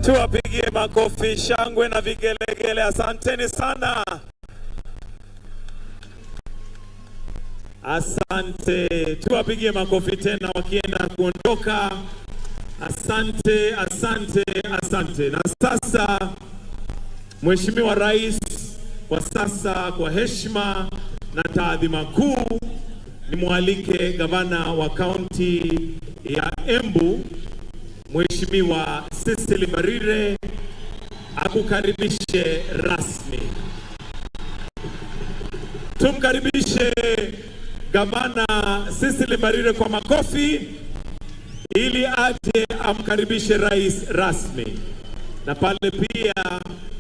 Tuwapigie makofi, shangwe na vigelegele. Asanteni sana. Asante. Tuwapigie makofi tena wakienda kuondoka. Asante, asante, asante. Na sasa Mheshimiwa Rais, kwa sasa kwa heshima na taadhima kuu, nimwalike gavana wa kaunti ya Embu Mheshimiwa Cecily Mbarire akukaribishe rasmi. Tumkaribishe gavana Cecily Mbarire kwa makofi ili aje amkaribishe rais rasmi. Na pale pia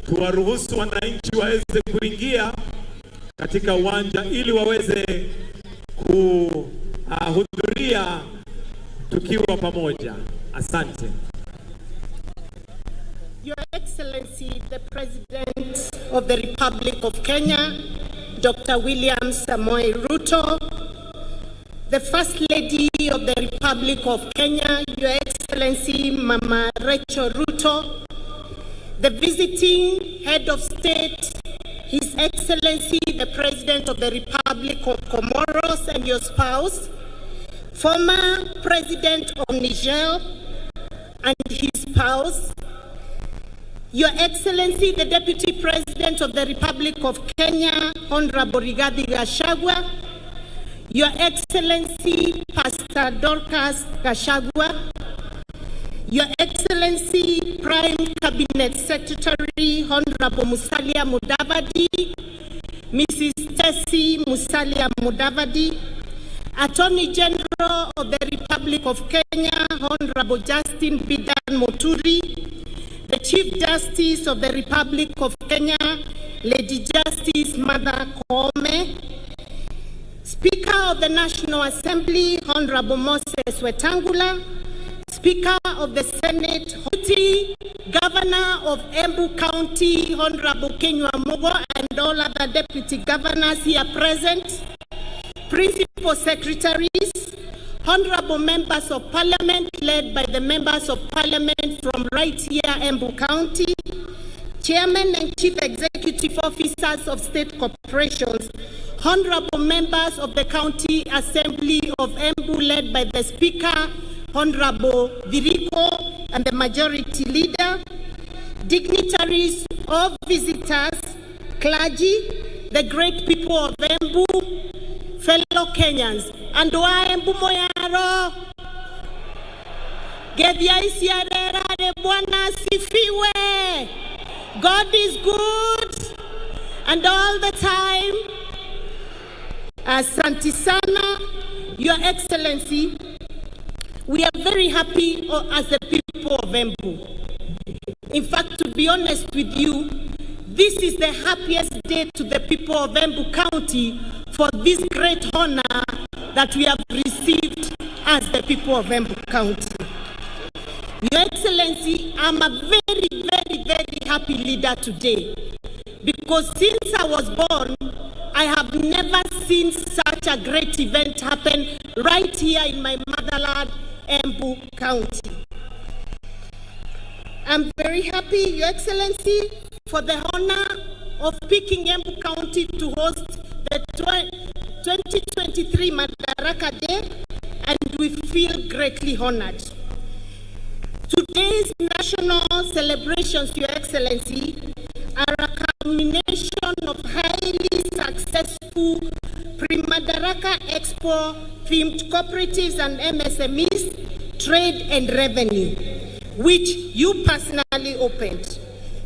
tuwaruhusu wananchi waweze kuingia katika uwanja ili waweze kuhudhuria tukiwa pamoja. Asante. Your Excellency, the President of the Republic of Kenya, Dr. William Samoei Ruto, the First Lady of the Republic of Kenya, Your Excellency Mama Rachel Ruto, the visiting Head of State, His Excellency the President of the Republic of Comoros and your spouse, former President of Niger and his spouse, Your Excellency the Deputy President of the Republic of Kenya, Honorable Rigathi Gachagua, Your Excellency Pastor Dorcas Gachagua, Your Excellency Prime Cabinet Secretary Honorable Musalia Mudavadi, Mrs. Tessie Musalia Mudavadi, Attorney General of the Republic of Kenya Honorable Justin Bidan Muturi, the Chief Justice of the Republic of Kenya Lady Justice Martha Koome, Speaker of the National Assembly Honorable Moses Wetangula, Speaker of the Senate, Governor of Embu County, Honorable Kenywa Mogo, and all other Deputy Governors here present, Principal Secretaries, Honorable Members of Parliament, led by the Members of Parliament from right here, Embu County, Chairman and Chief Executive Officers of State Corporations, Honorable Members of the County Assembly of Embu, led by the Speaker, Honorable Viriko, and the Majority Leader, dignitaries, all visitors, clergy, the great people of Embu, fellow Kenyans, and wa Embu moyaro, Gethia isiarera de Bwana sifiwe. God is good, and all the time. Asante sana, Your Excellency. We are very happy as the people of Embu. In fact, to be honest with you, this is the happiest day to the people of Embu County for this great honor that we have received as the people of Embu County. Your Excellency, I'm a very, very, very happy leader today, because since I was born, I have never seen such a great event happen right here in my motherland, Embu County. I'm very happy, Your Excellency, for the honor of picking Embu County to host the 2023 Madaraka Day, and we feel greatly honored. Today's national celebrations, Your Excellency, are a culmination of highly successful Pre-Madaraka Expo themed cooperatives and MSMEs, trade and revenue, which you personally opened.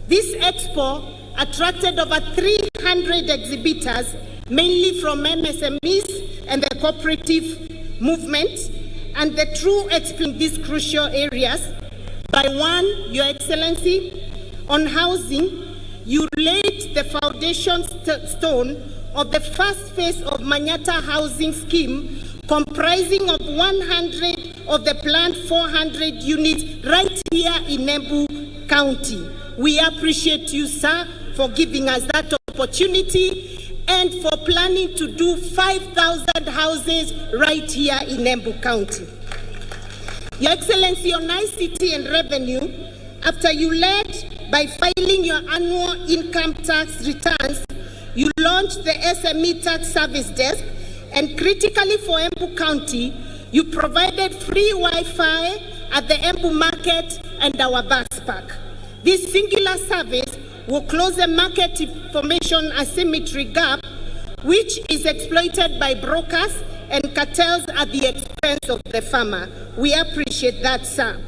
This expo attracted over 300 exhibitors, mainly from MSMEs and the cooperative movement, and the true explain these crucial areas. By one, Your Excellency, on housing, you laid the foundation stone of the first phase of Manyata housing scheme, comprising of 100 of the planned 400 units right here in Embu County. We appreciate you, sir, for giving us that opportunity and for planning to do 5,000 houses right here in Embu County. Your Excellency, on ICT and revenue, after you led by filing your annual income tax returns, you launched the SME Tax Service Desk, and critically for Embu County, you provided free Wi-Fi at the Embu Market and our bus park. This singular service will close the market information asymmetry gap, which is exploited by brokers and cartels at the expense of the farmer. We appreciate that, sir.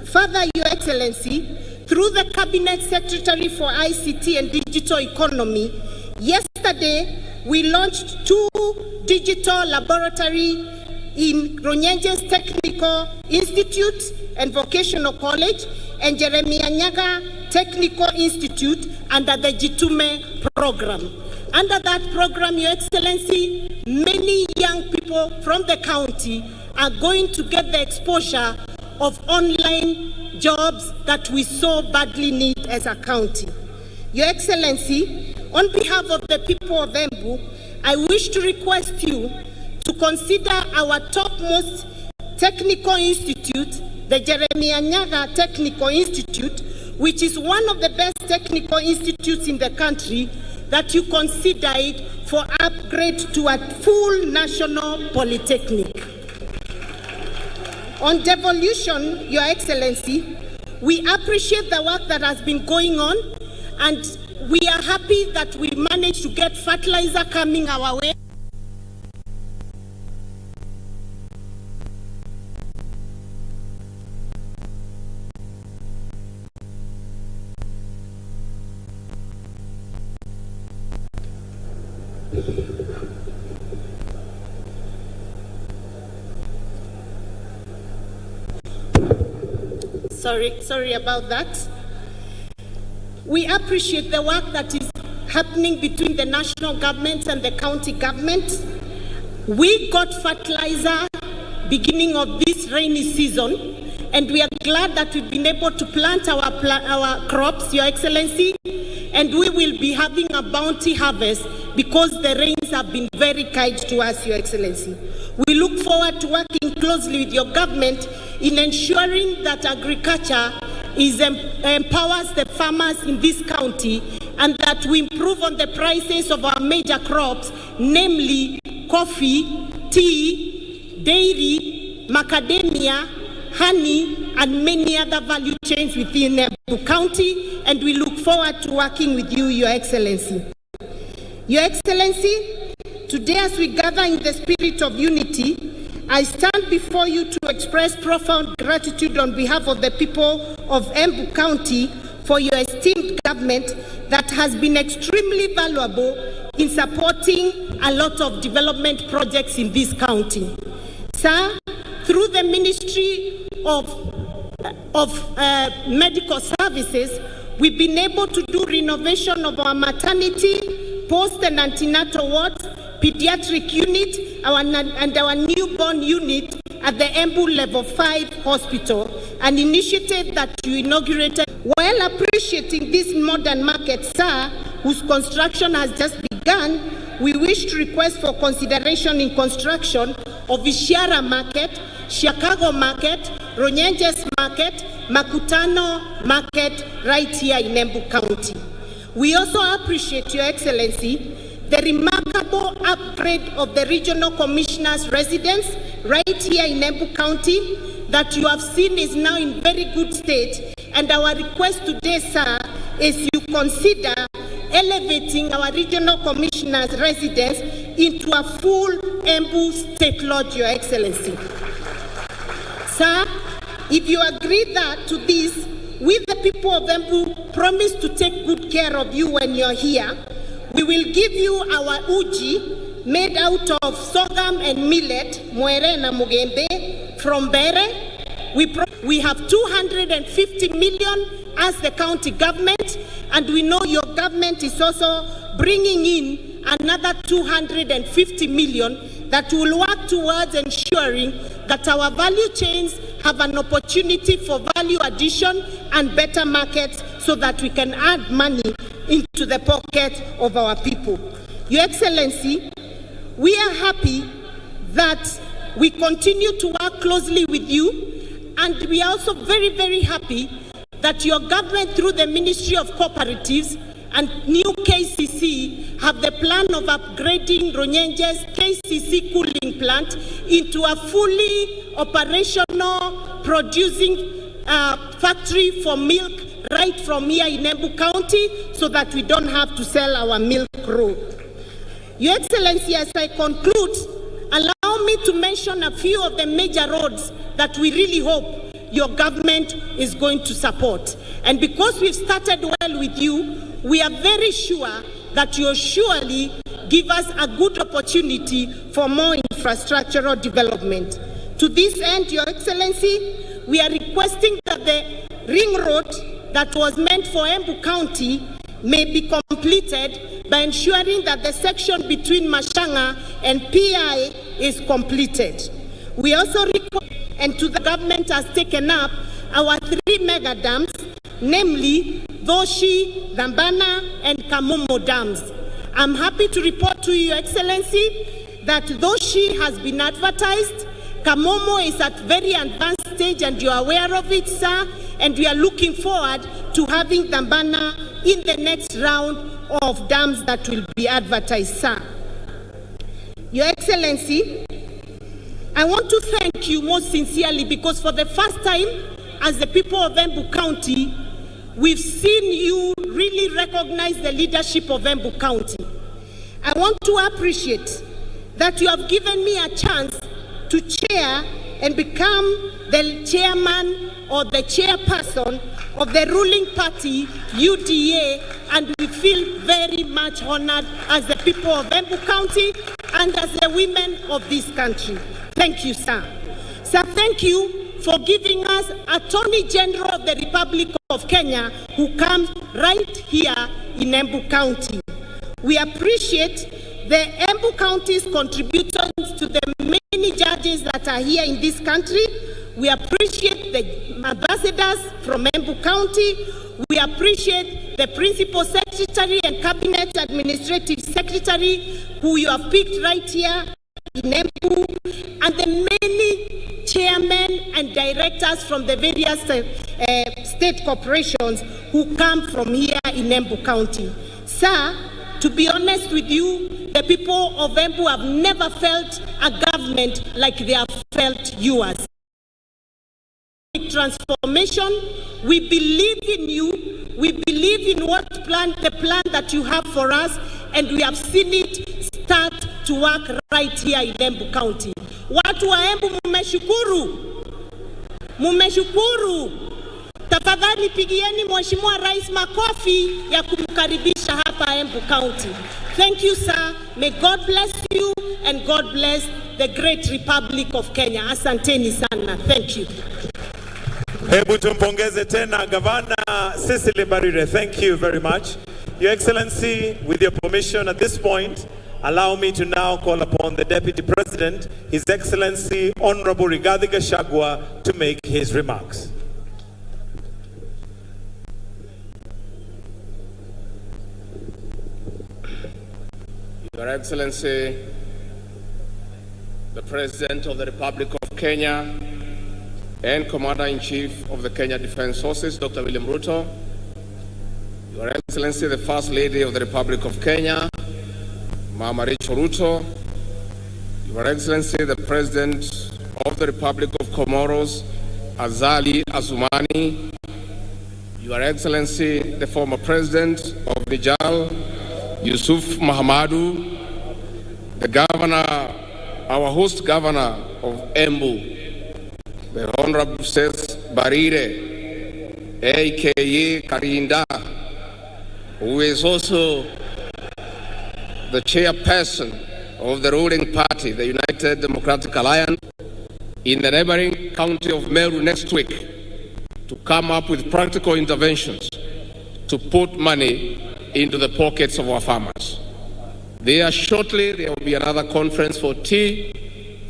Further, Your Excellency, through the Cabinet Secretary for ICT and Digital Economy, yesterday we launched 2 digital laboratories in Ronyenje's Technical Institute and Vocational College and Jeremiah Nyaga Technical Institute under the Jitume program. Under that program, Your Excellency, many young people from the county are going to get the exposure of online jobs that we so badly need as a county. Your Excellency, on behalf of the people of Embu, I wish to request you to consider our topmost technical institute, the Jeremiah Nyaga Technical Institute, which is one of the best technical institutes in the country, that you consider it for upgrade to a full national polytechnic. On devolution, Your Excellency, we appreciate the work that has been going on, and we are happy that we managed to get fertilizer coming our way. Sorry about that. We appreciate the work that is happening between the national government and the county government. We got fertilizer beginning of this rainy season, and we are glad that we've been able to plant our crops, Your Excellency, and we will be having a bounty harvest because the rains have been very kind to us, Your Excellency. We look forward to working closely with your government in ensuring that agriculture empowers the farmers in this county, and that we improve on the prices of our major crops, namely coffee, tea, dairy, macadamia, honey, and many other value chains within Embu County, and we look forward to working with you, Your Excellency. Your Excellency, today as we gather in the spirit of unity, I stand before you to express profound gratitude on behalf of the people of Embu County for your esteemed government that has been extremely valuable in supporting a lot of development projects in this county. Sir, through the Ministry of Medical Services, we've been able to do renovation of our maternity, post and antenatal wards, pediatric unit, and our newborn unit at the Embu Level 5 Hospital, an initiative that you inaugurated. While appreciating this modern market, sir, whose construction has just begun, we wish to request for consideration in construction of Ishiara Market, Chicago Market, Ronyenjes Market, Makutano Market, right here in Embu County. We also appreciate, Your Excellency, the remarkable upgrade of the Regional Commissioner's residence right here in Embu County that you have seen is now in very good state. And our request today, sir, is you consider elevating our Regional Commissioner's residence into a full Embu State Lodge, Your Excellency. Sir, if you agree that to this, we the people of Embu promise to take good care of you when you're here. We will give you our uji made out of sorghum and millet, mwere na mugembe, from Bere. We have 250 million as the county government, and we know your government is also bringing in another 250 million that will work towards ensuring that our value chains have an opportunity for value addition and better markets so that we can add money into the pocket of our people. Your Excellency, we are happy that we continue to work closely with you, and we are also very, very happy that your government, through the Ministry of Cooperatives and new KCC, have the plan of upgrading Ronyenje's KCC cooling plant into a fully operational producing factory for milk right from here in Embu County, so that we don't have to sell our milk raw. Your Excellency, as I conclude, allow me to mention a few of the major roads that we really hope your government is going to support. And because we've started well with you, we are very sure that you'll surely give us a good opportunity for more infrastructural development. To this end, Your Excellency, we are requesting that the ring road that was meant for Embu County may be completed by ensuring that the section between Mashanga and PI is completed. We also request, and to the government has taken up, our 3 mega dams, namely Doshi, Dambana, and Kamomo dams. I'm happy to report to Your Excellency that Doshi has been advertised. Kamomo is at very advanced stage, and you are aware of it, sir, and we are looking forward to having Dambana in the next round of dams that will be advertised, sir. Your Excellency, I want to thank you most sincerely, because for the first time, as the people of Embu County, we've seen you really recognize the leadership of Embu County. I want to appreciate that you have given me a chance to chair and become the chairman or the chairperson of the ruling party, UDA, and we feel very much honored as the people of Embu County and as the women of this country. Thank you, sir. Sir, thank you for giving us Attorney General of the Republic of Kenya, who comes right here in Embu County. We appreciate the Embu County's contributions to the many judges that are here in this country. We appreciate the ambassadors from Embu County. We appreciate the Principal Secretary and Cabinet Administrative Secretary, who you have picked right here in Embu, and the many chairmen and directors from the various state corporations who come from here in Embu County. Sir, to be honest with you, the people of Embu have never felt a government like they have felt yours. Transformation, we believe in you, we believe in the plan that you have for us, and we have seen it start to work right here in Embu County. Watu wa Embu mumeshukuru. Tafadhali pigieni Mheshimiwa Rais makofi ya kumkaribisha hapa Embu County. Thank you, sir. May God bless you and God bless the great Republic of Kenya. Asanteni sana. Thank you. Hebu tumpongeze tena Gavana Cecily Mbarire. Thank you very much. Your Excellency, with your permission at this point, allow me to now call upon the Deputy President, His Excellency Honorable Rigathi Gachagua, to make his remarks. Your Excellency, the President of the Republic of Kenya and Commander-in-Chief of the Kenya Defense Forces, Dr. William Ruto, Your Excellency, the First Lady of the Republic of Kenya, Mama Rachel Ruto, Your Excellency, the President of the Republic of Comoros, Azali Assoumani, Your Excellency, the former President of Niger, Yusuf Mahamadou, the Governor, our host Governor of Embu, the Honorable Seth Barire, a.k.a. Karinda, who is also the chairperson of the ruling party, the United Democratic Alliance, in the neighboring county of Meru next week, to come up with practical interventions to put money into the pockets of our farmers. There shortly, there will be another conference for tea,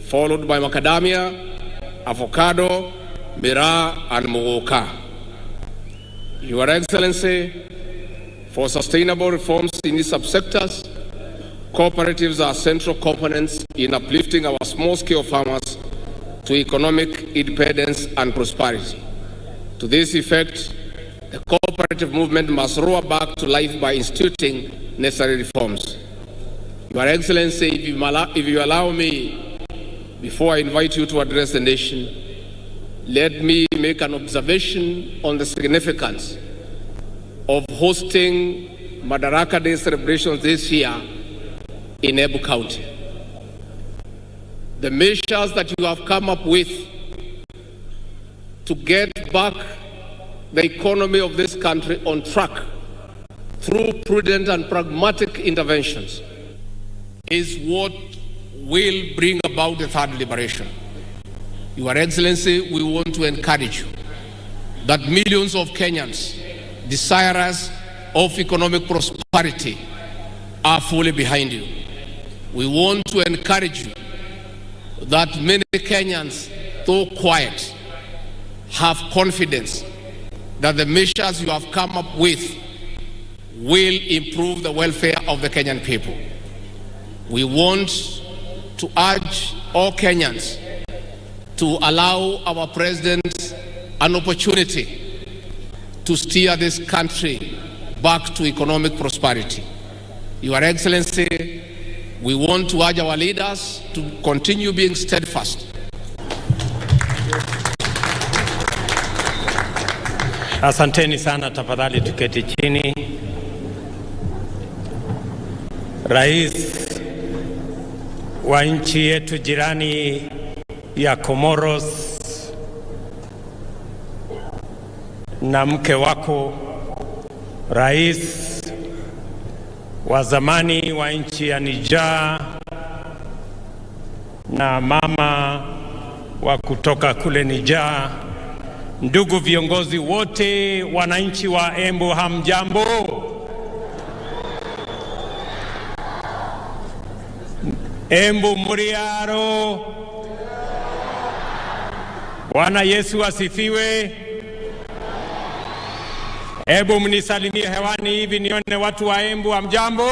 followed by macadamia, avocado, miraa, and muoka. Your Excellency, for sustainable reforms in these subsectors, cooperatives are central components in uplifting our small-scale farmers to economic independence and prosperity. To this effect, The cooperative movement must roar back to life by instituting necessary reforms. Your Excellency, if you allow me, before I invite you to address the nation, let me make an observation on the significance of hosting Madaraka Day Celebrations this year in Embu County. The measures that you have come up with to get back the economy of this country on track through prudent and pragmatic interventions is what will bring about the third liberation. Your Excellency, we want to encourage you that millions of Kenyans desirous of economic prosperity are fully behind you. We want to encourage you that many Kenyans, though quiet, have confidence that the measures you have come up with will improve the welfare of the Kenyan people. We want to urge all Kenyans to allow our president an opportunity to steer this country back to economic prosperity. Your Excellency, we want to urge our leaders to continue being steadfast. Asanteni sana, tafadhali tuketi chini. Rais wa nchi yetu jirani ya Comoros na mke wako, rais wa zamani wa nchi ya Niger na mama wa kutoka kule Niger, ndugu viongozi wote, wananchi wa Embu, hamjambo? Embu muriaro. Bwana Yesu asifiwe. Hebu mnisalimie hewani hivi nione watu wa Embu, hamjambo?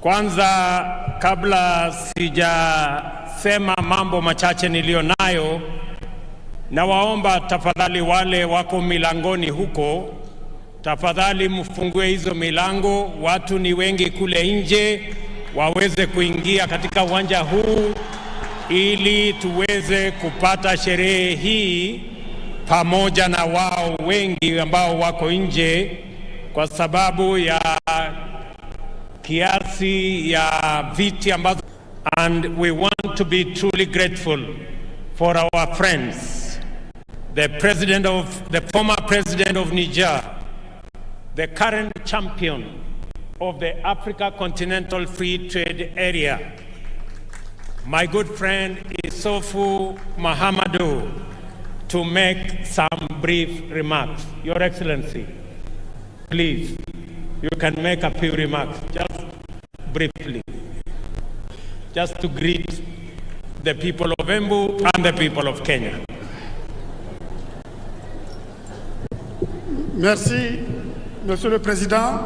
Kwanza, kabla sijasema mambo machache nilionayo, na waomba tafadhali wale wako milangoni huko, tafadhali mfungue hizo milango, watu ni wengi kule nje, waweze kuingia katika uwanja huu ili tuweze kupata sherehe hii pamoja na wao wengi ambao wako nje kwa sababu ya kiasi ya viti ambazo. And we want to be truly grateful for our friends, the former president of Niger, the current champion of the Africa Continental Free Trade Area, my good friend Isofu Mahamadou, to make some brief remarks. Your Excellency, please, you can make a few remarks, just briefly, just to greet the people of Embu and the people of Kenya. Merci, Monsieur le Président.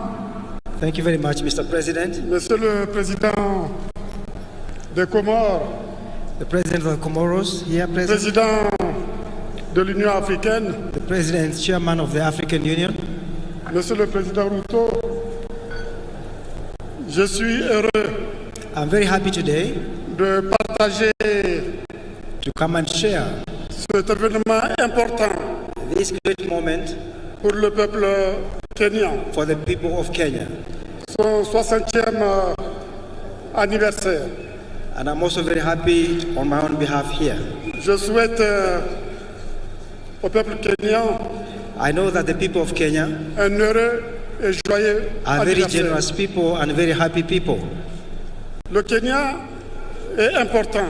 Thank you very much, Mr. President. Monsieur le Président des Comores. The President of the Comoros, here present. Président de l'Union africaine. The President, Chairman of the African Union. Monsieur le Président Ruto, je suis heureux. I'm very happy today de partager to come and share cet événement important this great moment pour le peuple kenyan, for the people of Kenya. Son 60e anniversaire. And I'm also very happy on my own behalf here. Je souhaite au peuple kenyan, I know that the people of Kenya un heureux et joyeux are very generous people and very happy people. Le Kenya est important.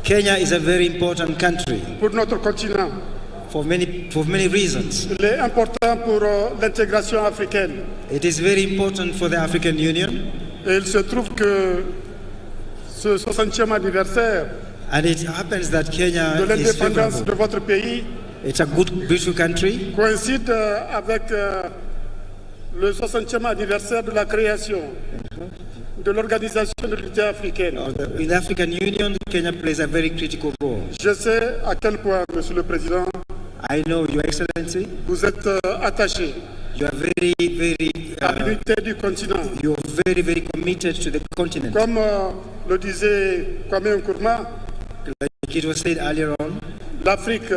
Kenya is a very important country pour notre continent. For many reasons. Il est important pour l'intégration africaine. It is very important for the African Union. Et il se trouve que ce 60e anniversaire and it happens that Kenya de l'indépendance de votre pays, it's a good, beautiful country, coïncide avec le 60e anniversaire de la création de l'Organisation de l'Unité africaine. In the African Union, Kenya plays a very critical role. Je sais à quel point, Monsieur le Président, I know, Your Excellency, vous êtes attaché you are very, à l'unité du continent. you're very, very committed to the continent. Comme le disait Kwame Nkrumah, Like it was said earlier on, l'Afrique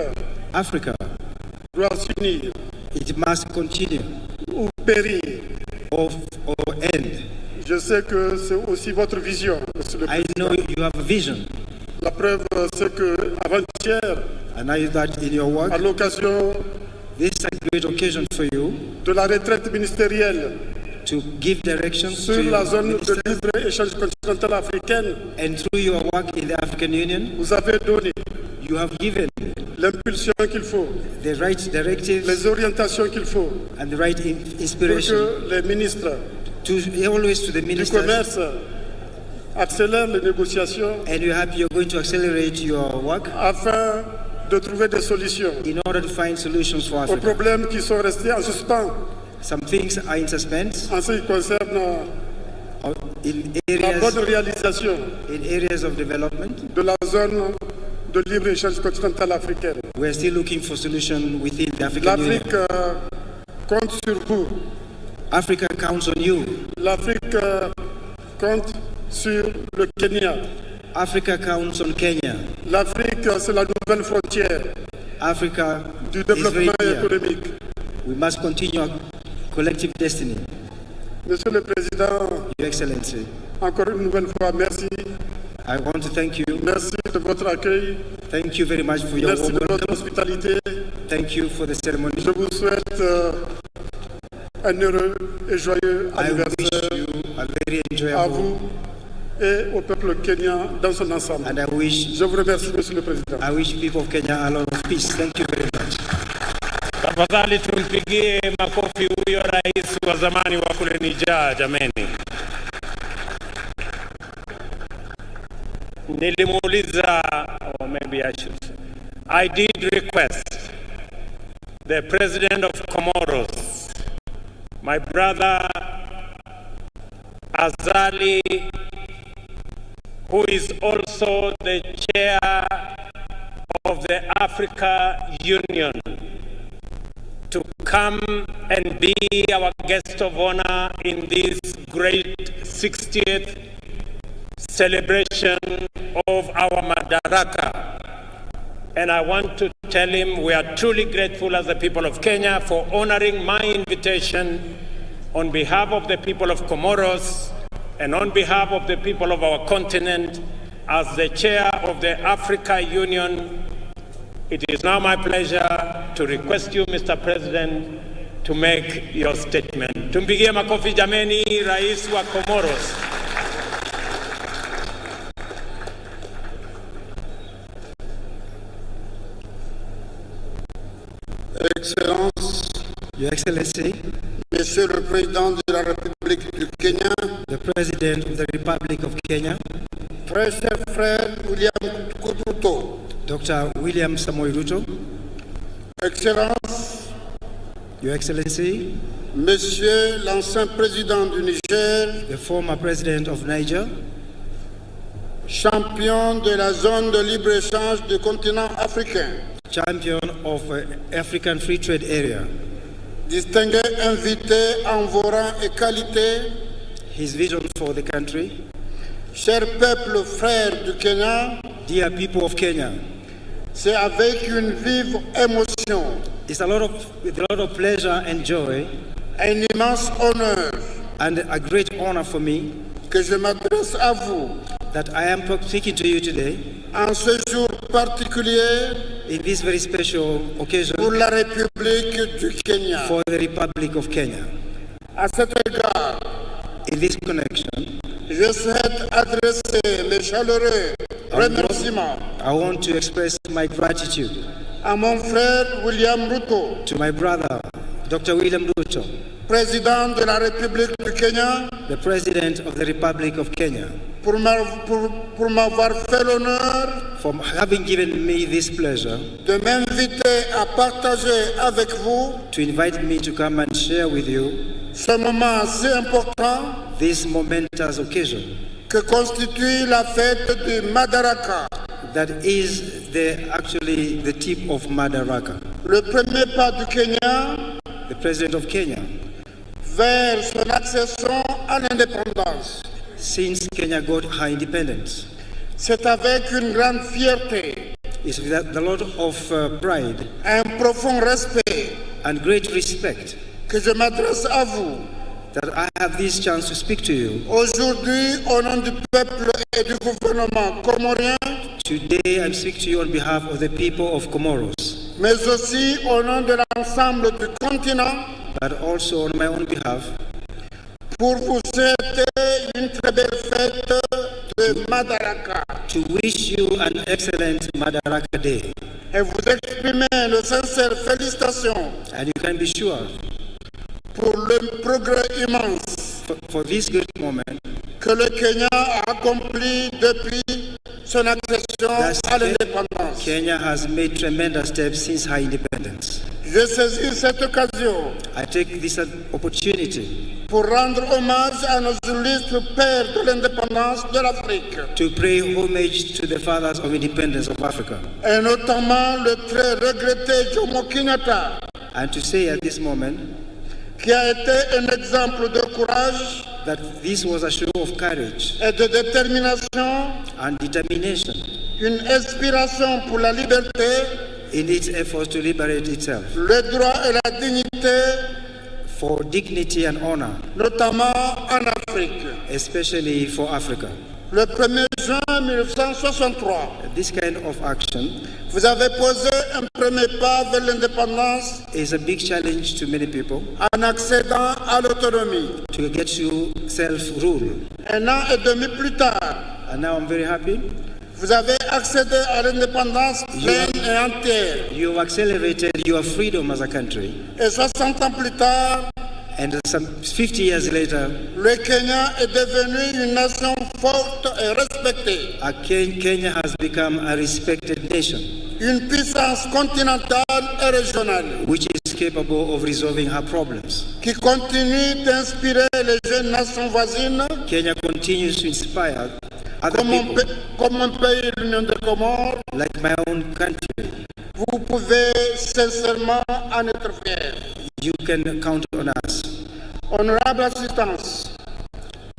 Africa, doit s'unir it must continue ou périr. or end. Je sais que c'est aussi votre vision, Monsieur le I Président. know you have a vision, La preuve, c'est que avant-hier, and I know that in your work, à l'occasion this is a great occasion for you de la retraite ministérielle to give directions to sur la your zone de ministers, libre-échange continentale africaine, and through your work in the African Union, vous avez donné you have given l'impulsion qu'il faut, the right directives les orientations qu'il faut and the right pour inspiration que les ministres to always to the du ministers, commerce accélèrent les négociations and you're happy you're going to accelerate your work afin de trouver des solutions in order to find solutions for aux Africa. problèmes qui sont restés en suspens Some things are in suspense en ce qui concerne in la bonne areas réalisation of development. de la zone de libre-échange continentale africaine. We're still looking for solutions within the African Union. L'Afrique compte sur vous. Africa counts on you. L'Afrique compte sur le Kenya. Africa counts on Kenya. L'Afrique, c'est la nouvelle frontière Africa du is very développement clear. économique. We must continue our collective destiny. Monsieur le Président, Your Excellency, encore une nouvelle fois, merci. I want to thank you. Merci de votre accueil. Thank you very much for your Merci warm de votre welcome. hospitalité. Thank you for the ceremony. Je vous souhaite un heureux et joyeux I anniversaire wish you a very à enjoyable, vous et au peuple kenyan dans son ensemble. and I wish Je vous remercie, Monsieur le Président. people of Kenya a lot of peace. Thank you very much. Tafadhali tumpigie makofi huyo rais wa zamani wa kule Niger, jameni. Nilimuuliza, or maybe I should say, I did request the president of Comoros, my brother Azali, who is also the chair of the Africa Union, to come and be our guest of honor in this great 60th celebration of our Madaraka. And I want to tell him we are truly grateful as the people of Kenya for honoring my invitation on behalf of the people of Comoros and on behalf of the people of our continent. As the chair of the Africa Union, it is now my pleasure to request you, Mr. President, to make your statement. Tumpigie makofi jameni, rais wa Comoros. Excellences, Your Excellency, Monsieur le Président de la République du Kenya, the President of the Republic of Kenya, très cher frère William Ruto, Dr. William Samoei Ruto, Excellences, Your Excellency, Monsieur l'ancien président du Niger, the former President of Niger, champion de la zone de libre-échange du continent africain, champion of African Free Trade Area, distingué invité en vos rangs et qualités, his vision for the country, cher peuple frère du Kenya, dear people of Kenya, c'est avec une vive émotion, it's with a lot of pleasure and joy un immense honneur and a great honor for me que je m'adresse à vous that I am speaking to you today en ce jour particulier in this very special occasion pour la République du Kenya. for the Republic of Kenya. À cet égard, In this connection, je souhaite adresser mes chaleureux remerciements I want to express my gratitude à mon frère William Ruto, to my brother, Dr. William Ruto, président de la République du Kenya, the President of the Republic of Kenya, pour m'avoir fait l'honneur for having given me this pleasure de m'inviter à partager avec vous to invite me to come and share with you ce moment si important this momentous occasion que constitue la fête du Madaraka. that is actually the tip of Madaraka. Le premier pas du Kenya The president of Kenya, vers son accession à l'indépendance. since Kenya got her independence, C'est avec une grande fierté, is with a lot of pride un profond respect and great respect que je m'adresse à vous that I have this chance to speak to you. aujourd'hui au nom du peuple et du gouvernement comorien, Today I speak to you on behalf of the people of Comoros, mais aussi au nom de l'ensemble du continent but also on my own behalf pour vous souhaiter une très belle fête de Madaraka to wish you an excellent Madaraka Day. et vous exprimer nos sincères félicitations And you can be sure pour le progrès immense for this great moment que le Kenya a accompli depuis son accession à l'indépendance. Kenya has made tremendous steps since her independence. Je saisis cette occasion I take this opportunity pour rendre hommage à nos illustres pères de l'indépendance de l'Afrique, to pay homage to the fathers of independence of Africa, et notamment le très regretté Jomo Kenyatta, and to say at this moment qui a été un exemple de courage that this was a show of courage et de détermination, and determination une inspiration pour la liberté, in its efforts to liberate itself, le droit et la dignité, for dignity and honor, notamment en Afrique. especially for Africa. Le 1er juin 1963, This kind of action vous avez posé un premier pas vers l'indépendance is a big challenge to many people en accédant à l'autonomie. to get to self-rule. Un an et demi plus tard, And now I'm very happy vous avez accédé à l'indépendance pleine et entière. you have accelerated your freedom as a country. Et 60 ans plus tard, And some 50 years later, le Kenya est devenu une nation forte et respectée, Kenya has become a respected nation, une puissance continentale et régionale, which is capable of resolving her problems. qui continue d'inspirer les jeunes nations voisines, Kenya continues to inspire other comme mon, people, comme mon pays, l'Union des Comores. like my own country. Vous pouvez sincèrement en être fiers. You can count on us. Honorable assistance,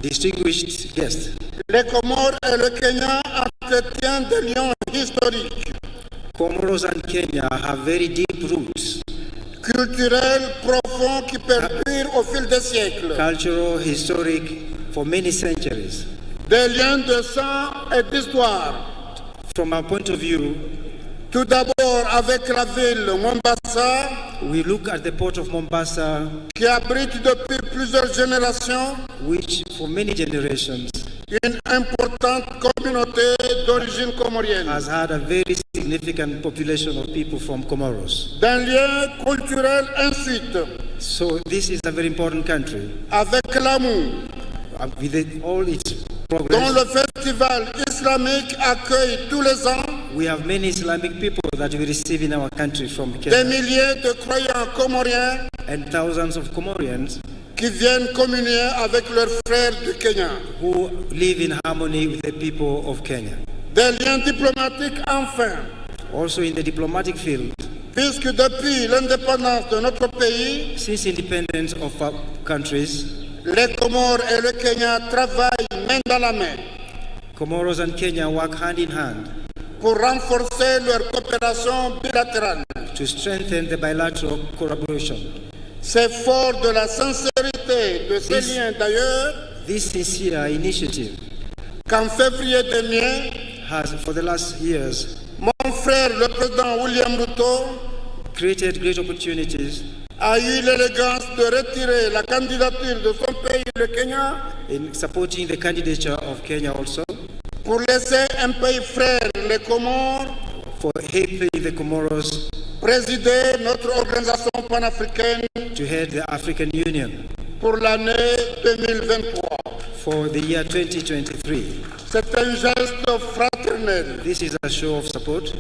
Distinguished guests, les Comores et le Kenya entretiennent des liens historiques, Comoros and Kenya have very deep roots, culturels profonds qui perdurent au fil des siècles. cultural, historic, for many centuries. Des liens de sang et d'histoire. From our point of view, Tout d'abord avec la ville Mombasa, we look at the port of Mombasa, qui abrite depuis plusieurs générations which for many generations une importante communauté d'origine comorienne. has had a very significant population of people from Comoros. D'un lien culturel ensuite So this is a very important country avec l'amour, with all its dont progress. le festival islamique accueille tous les ans We have many Islamic people that we receive in our country from des Kenya, milliers de croyants comoriens and thousands of Comorians qui viennent communier avec leurs frères du Kenya. who live in harmony with the people of Kenya. Des liens diplomatiques enfin, Also in the diplomatic field, puisque depuis l'indépendance de notre pays, since independence of our countries, les Comores et le Kenya travaillent main dans la main Comoros and Kenya work hand in hand pour renforcer leur coopération bilatérale. to strengthen the bilateral collaboration. C'est fort de la sincérité de ces liens d'ailleurs This sincere initiative qu'en février dernier, has, for the last years, mon frère, le président William Ruto, created great opportunities a eu l'élégance de retirer la candidature de son pays, le Kenya, in supporting the candidature of Kenya also, pour laisser un pays frère, les Comores, for helping the Comoros présider notre organisation panafricaine to head the African Union pour l'année 2023. for the year 2023. C'est un geste fraternel This is a show of support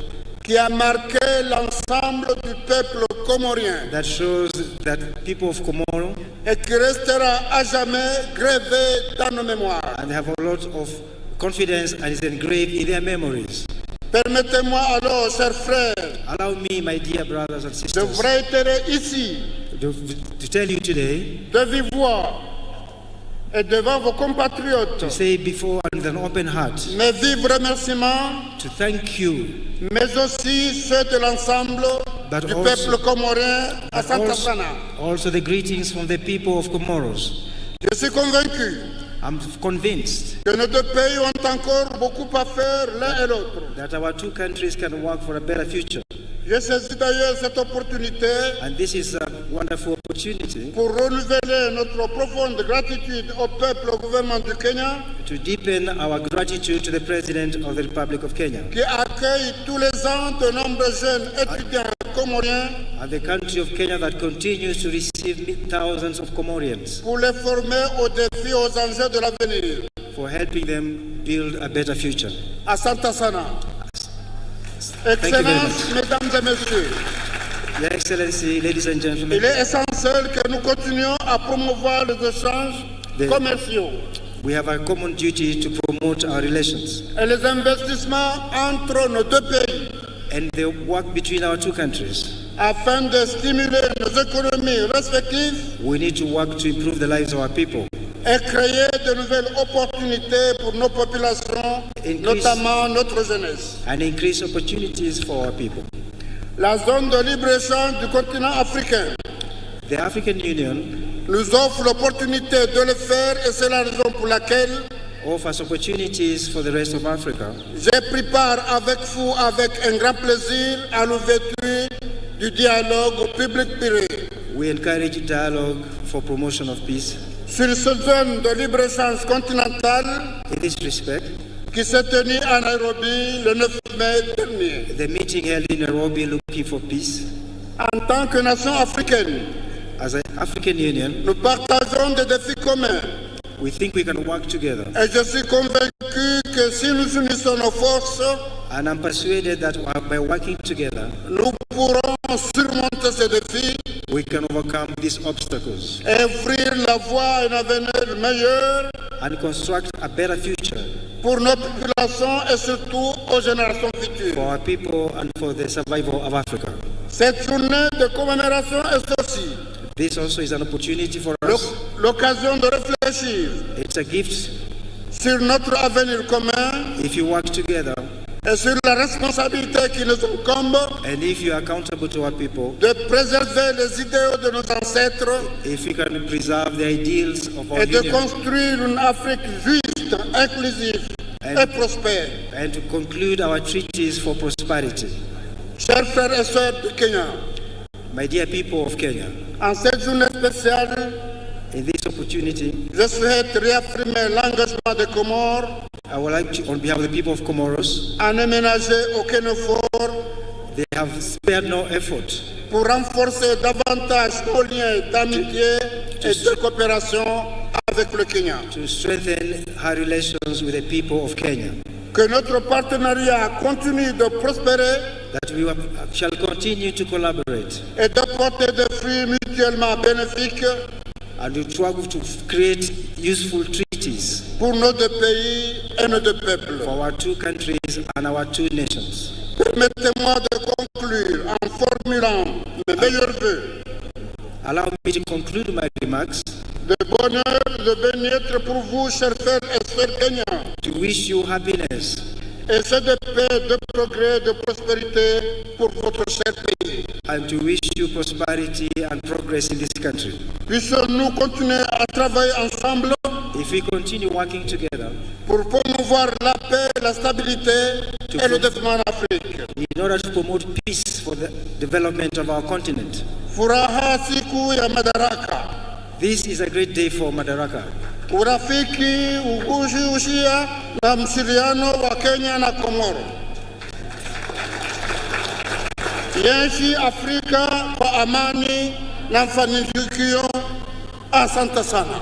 qui a marqué l'ensemble du peuple comorien. that shows that people of Comoro et qui restera à jamais gravé dans nos mémoires. And they have a lot of confidence and is engraved in their memories. Permettez-moi alors, chers frères, Allow me, my dear brothers and de sisters, vous réitérer ici, to tell you today, de vive voix et devant vos compatriotes, to say before and with an open heart, mes vifs remerciements, to thank you, mais aussi ceux de l'ensemble But du also- peuple comorien à Santa Sana. also the greetings from the people of Comoros. Je suis convaincu I'm convinced que nos deux pays ont encore beaucoup à faire l'un et l'autre. that our two countries can work for a better future. Je saisis d'ailleurs cette opportunité And this is a wonderful opportunity pour renouveler notre profonde gratitude au peuple, au gouvernement du Kenya, to deepen our gratitude to the President of the Republic of Kenya qui accueille tous les ans de nombreux jeunes étudiants comoriens and the country of Kenya that continues to receive thousands of Comorians pour les former aux défis, aux enjeux de l'avenir. for helping them build a better future. À Santa Sana. you very Excellences, mesdames et messieurs, Your Excellency, ladies and gentlemen, il est essentiel que nous continuions à promouvoir les échanges The- commerciaux we have a common duty to promote our relations et les investissements entre nos deux pays and the work between our two countries. afin de stimuler nos économies respectives We need to work to improve the lives of our people et créer de nouvelles opportunités pour nos populations, Increase- notamment notre jeunesse. and increase opportunities for our people. La zone de libre-échange du continent africain The African Union nous offre l'opportunité de le faire et c'est la raison pour laquelle offers opportunities for the rest of Africa. j'ai pris part avec vous avec un grand plaisir à l'ouverture du dialogue public-privé We encourage dialogue for promotion of peace. sur cette zone de libre-échange continentale In this respect, qui s'est tenue à Nairobi le 9 mai dernier. the meeting held in Nairobi looking for peace. En tant que nation africaine, As an African Union, nous partageons des défis communs we think we can work together. et je suis convaincu que si nous unissons nos forces, And I'm persuaded that by working together, nous pourrons surmonter ces défis we can overcome these obstacles et ouvrir la voie à un avenir meilleur and construct a better future pour nos populations et surtout aux générations futures. for our people and for the survival of Africa. Cette journée de commémoration est aussi This also is an opportunity for us. l'occasion de réfléchir It's a gift sur notre avenir commun if you work together et sur la responsabilité qui nous incombe and if you are accountable to our people, de préserver les idéaux de nos ancêtres if we can preserve the ideals of our et de union construire une Afrique juste, inclusive et prospère. and to conclude our treaties for prosperity. Chers frères et sœurs du Kenya, My dear people of Kenya, en cette journée spéciale, in this opportunity, je souhaite réaffirmer l'engagement des Comores I would like to, on behalf of the people of Comoros, à ne ménager aucun effort they have spared no effort pour renforcer davantage nos liens d'amitié et de coopération avec le Kenya. to strengthen our relations with the people of Kenya, Que notre partenariat continue de prospérer that we shall continue to collaborate et de porter des fruits mutuellement bénéfiques and to try to create useful treaties pour nos deux pays et nos deux peuples. for our two countries and our two nations. Permettez-moi de conclure en formulant mes meilleurs vœux Allow me to conclude my remarks de bonheur, de bien-être pour vous, chers frères et sœurs kenyans, to wish you happiness et c'est de paix, de progrès, de prospérité pour votre cher pays. and to wish you prosperity and progress in this country. Puissions-nous continuer à travailler ensemble If we continue working together pour promouvoir la paix, la stabilité et le développement en Afrique. in order to promote peace for the development of our continent. Furaha siku ya Madaraka. This is a great day for Madaraka. Urafiki, ushia na msiliano wa Kenya na Komoro. Yaishi Afrika kwa amani na mafanikio. Asante sana.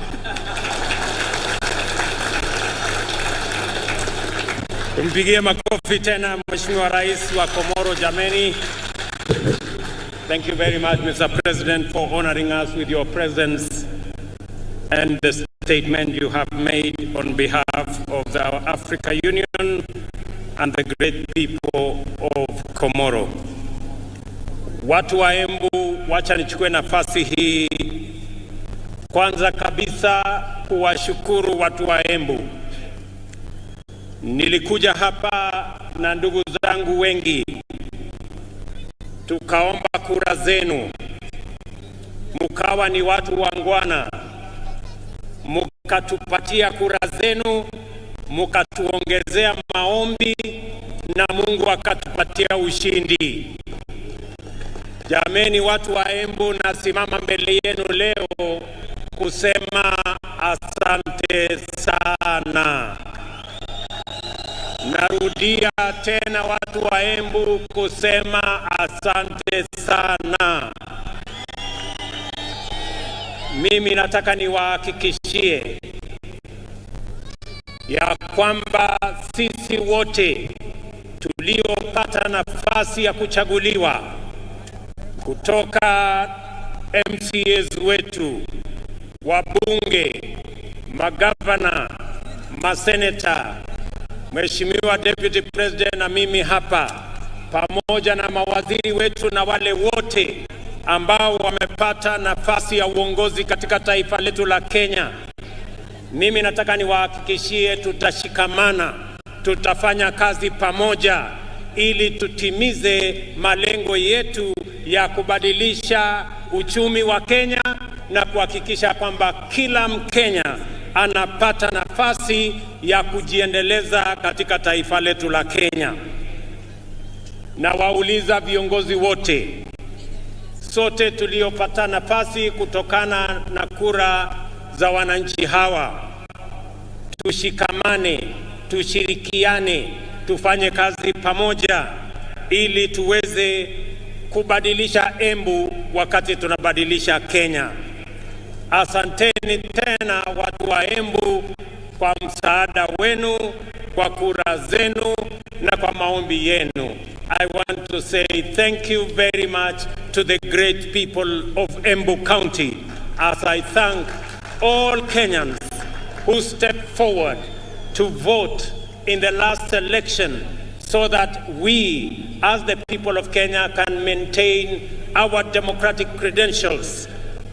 Tumpigie makofi tena Mheshimiwa Rais wa Komoro jameni. Thank you very much, Mr. President, for honoring us with your presence and the statement you have made on behalf of the Africa Union and the great people of Komoro. Watu wa Embu, wacha nichukue nafasi hii kwanza kabisa kuwashukuru watu wa Embu. Nilikuja hapa na ndugu zangu wengi, tukaomba kura zenu, mukawa ni watu wangwana, mukatupatia kura zenu, mukatuongezea maombi na Mungu akatupatia ushindi. Jameni watu wa Embu, nasimama mbele yenu leo kusema asante sana. Narudia tena watu wa Embu kusema asante sana. Mimi nataka niwahakikishie ya kwamba sisi wote tuliopata nafasi ya kuchaguliwa kutoka MCAs wetu, wabunge, magavana, maseneta, Mheshimiwa Deputy President na mimi hapa, pamoja na mawaziri wetu na wale wote ambao wamepata nafasi ya uongozi katika taifa letu la Kenya, mimi nataka niwahakikishie tutashikamana, tutafanya kazi pamoja ili tutimize malengo yetu ya kubadilisha uchumi wa Kenya na kuhakikisha kwamba kila Mkenya anapata nafasi ya kujiendeleza katika taifa letu la Kenya. Na wauliza viongozi wote, sote tuliopata nafasi kutokana na kura za wananchi hawa, tushikamane, tushirikiane, tufanye kazi pamoja ili tuweze kubadilisha Embu wakati tunabadilisha Kenya. Asanteni tena watu wa Embu kwa msaada wenu, kwa kura zenu na kwa maombi yenu. I want to say thank you very much to the great people of Embu County, as I thank all Kenyans who stepped forward to vote in the last election so that we, as the people of Kenya, can maintain our democratic credentials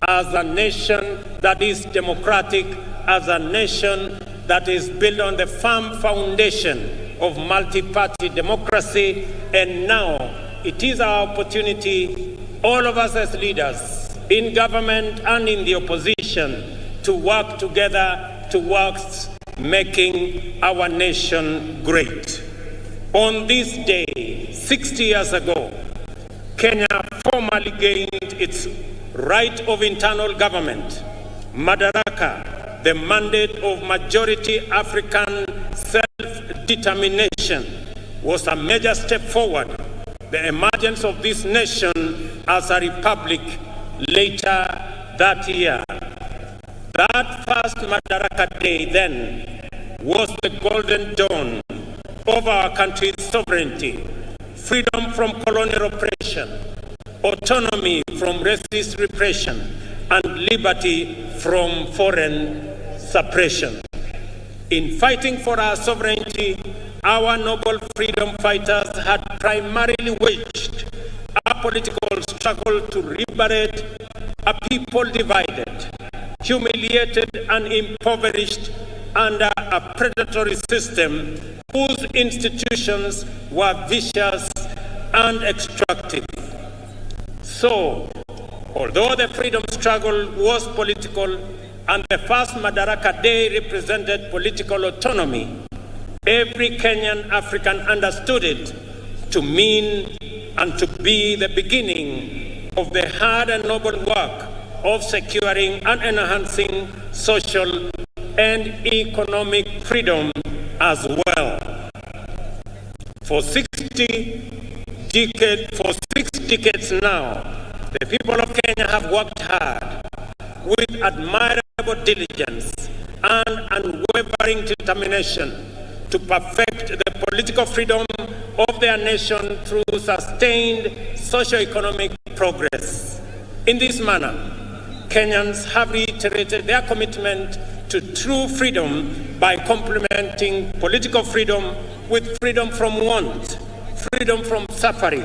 as a nation that is democratic, as a nation that is built on the firm foundation of multi-party democracy. And now it is our opportunity, all of us as leaders in government and in the opposition, to work together towards making our nation great. On this day, 60 years ago, Kenya formally gained its right of internal government. Madaraka, the mandate of majority African self-determination, was a major step forward. The emergence of this nation as a republic later that year. That first Madaraka Day then was the golden dawn of our country's sovereignty, freedom from colonial oppression, autonomy from racist repression, and liberty from foreign suppression. In fighting for our sovereignty, our noble freedom fighters had primarily waged a political struggle to liberate a people divided, humiliated and impoverished under a predatory system whose institutions were vicious and extractive. So, although the freedom struggle was political and the first Madaraka Day represented political autonomy, every Kenyan African understood it to mean and to be the beginning of the hard and noble work of securing and enhancing social and economic freedom as well. For 6 decades now, the people of Kenya have worked hard with admirable diligence and unwavering determination to perfect the political freedom of their nation through sustained socio-economic progress. In this manner, Kenyans have reiterated their commitment to true freedom by complementing political freedom with freedom from want, freedom from suffering,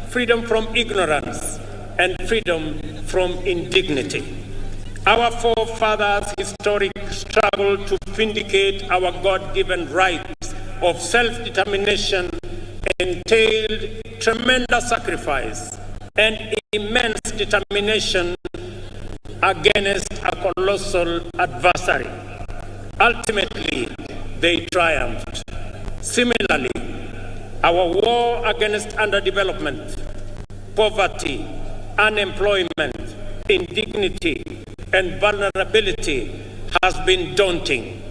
freedom from ignorance, and freedom from indignity. Our forefathers' historic struggle to vindicate our God-given rights of self-determination entailed tremendous sacrifice and immense determination against a colossal adversary. Ultimately, they triumphed. Similarly, our war against underdevelopment, poverty, unemployment, indignity, and vulnerability has been daunting.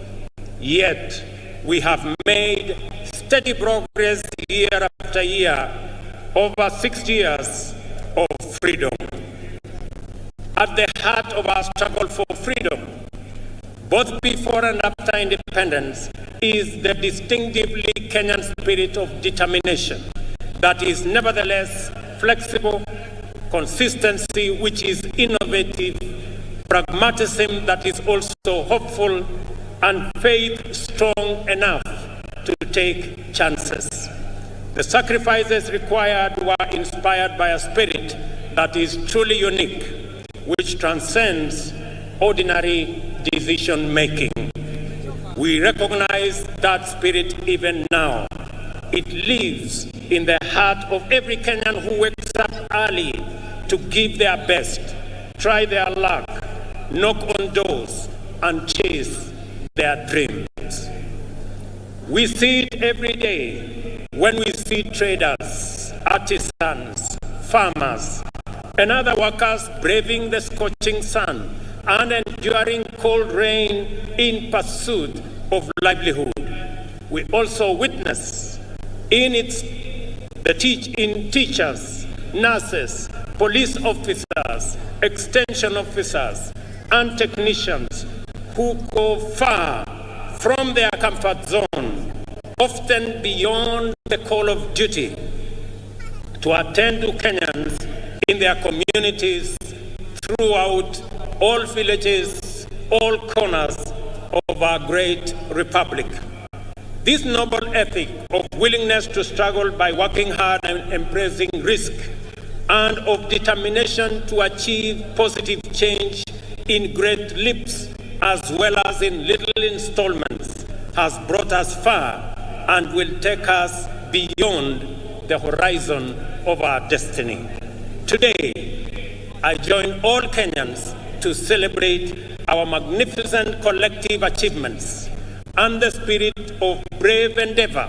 Yet, we have made steady progress year after year over 6 years of freedom. At the heart of our struggle for freedom, both before and after independence, is the distinctively Kenyan spirit of determination that is nevertheless flexible, consistency which is innovative, pragmatism that is also hopeful, and faith strong enough to take chances. The sacrifices required were inspired by a spirit that is truly unique, which transcends ordinary decision-making. We recognize that spirit even now. It lives in the heart of every Kenyan who wakes up early to give their best, try their luck, knock on doors, and chase their dreams. We see it every day when we see traders, artisans, farmers, and other workers braving the scorching sun and enduring cold rain in pursuit of livelihood. We also witness in teachers, nurses, police officers, extension officers, and technicians who go far from their comfort zone, often beyond the call of duty, to attend to Kenyans in their communities throughout all villages, all corners of our great republic. This noble ethic of willingness to struggle by working hard and embracing risk, and of determination to achieve positive change in great leaps as well as in little installments, has brought us far and will take us beyond the horizon of our destiny. Today, I join all Kenyans to celebrate our magnificent collective achievements and the spirit of brave endeavor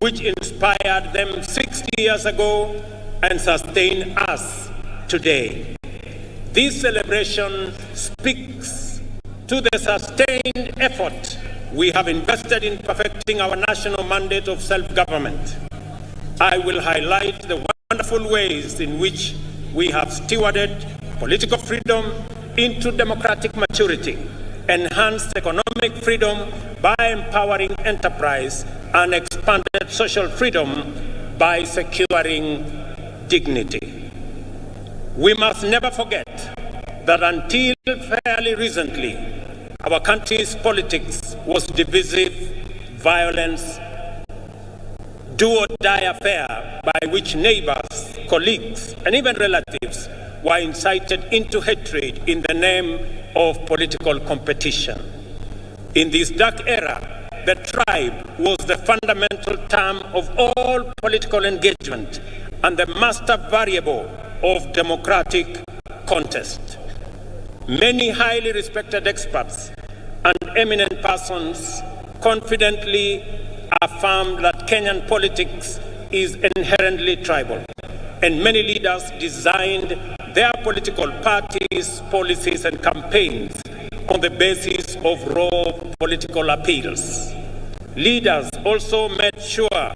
which inspired them 60 years ago and sustain us today. This celebration speaks to the sustained effort we have invested in perfecting our national mandate of self-government. I will highlight the wonderful ways in which we have stewarded political freedom into democratic maturity, enhanced economic freedom by empowering enterprise, and expanded social freedom by securing dignity. We must never forget that until fairly recently, our country's politics was divisive, violence, do-or-die affair by which neighbors, colleagues, and even relatives were incited into hatred in the name of political competition. In this dark era, the tribe was the fundamental term of all political engagement and the master variable of democratic contest. Many highly respected experts and eminent persons confidently affirmed that Kenyan politics is inherently tribal, and many leaders designed their political parties, policies, and campaigns on the basis of raw political appeals. Leaders also made sure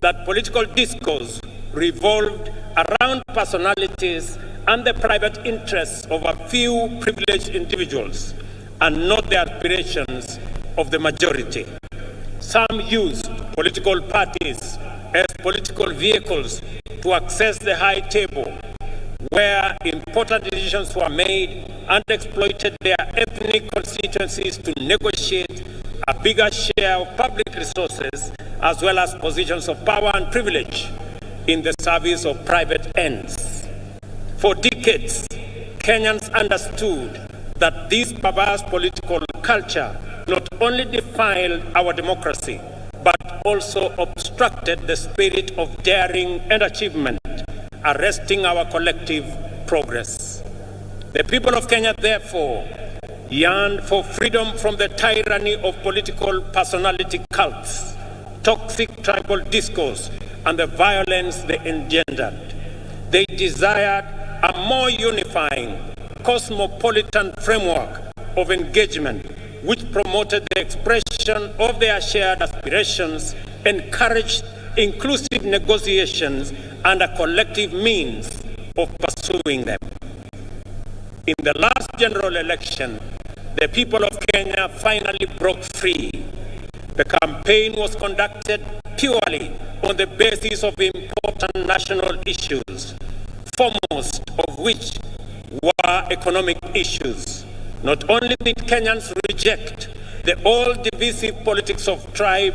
that political discourse revolved around personalities and the private interests of a few privileged individuals, and not the aspirations of the majority. Some used political parties as political vehicles to access the high table, where important decisions were made and exploited their ethnic constituencies to negotiate a bigger share of public resources as well as positions of power and privilege in the service of private ends. For decades, Kenyans understood that this perverse political culture not only defiled our democracy, but also obstructed the spirit of daring and achievement, arresting our collective progress. The people of Kenya, therefore, yearned for freedom from the tyranny of political personality cults, toxic tribal discourse, and the violence they engendered. They desired a more unifying, cosmopolitan framework of engagement which promoted the expression of their shared aspirations, encouraged inclusive negotiations, and a collective means of pursuing them. In the last general election, the people of Kenya finally broke free. The campaign was conducted purely on the basis of important national issues, foremost of which were economic issues. Not only did Kenyans reject the all-divisive politics of tribe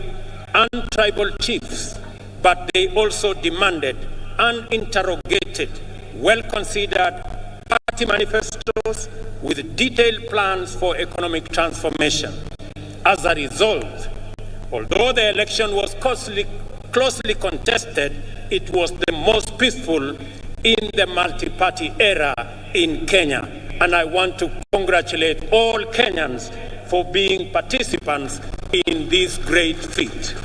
and tribal chiefs, but they also demanded and interrogated well-considered party manifestos with detailed plans for economic transformation. As a result, although the election was closely contested, it was the most peaceful in the multi-party era in Kenya. And I want to congratulate all Kenyans for being participants in this great feat.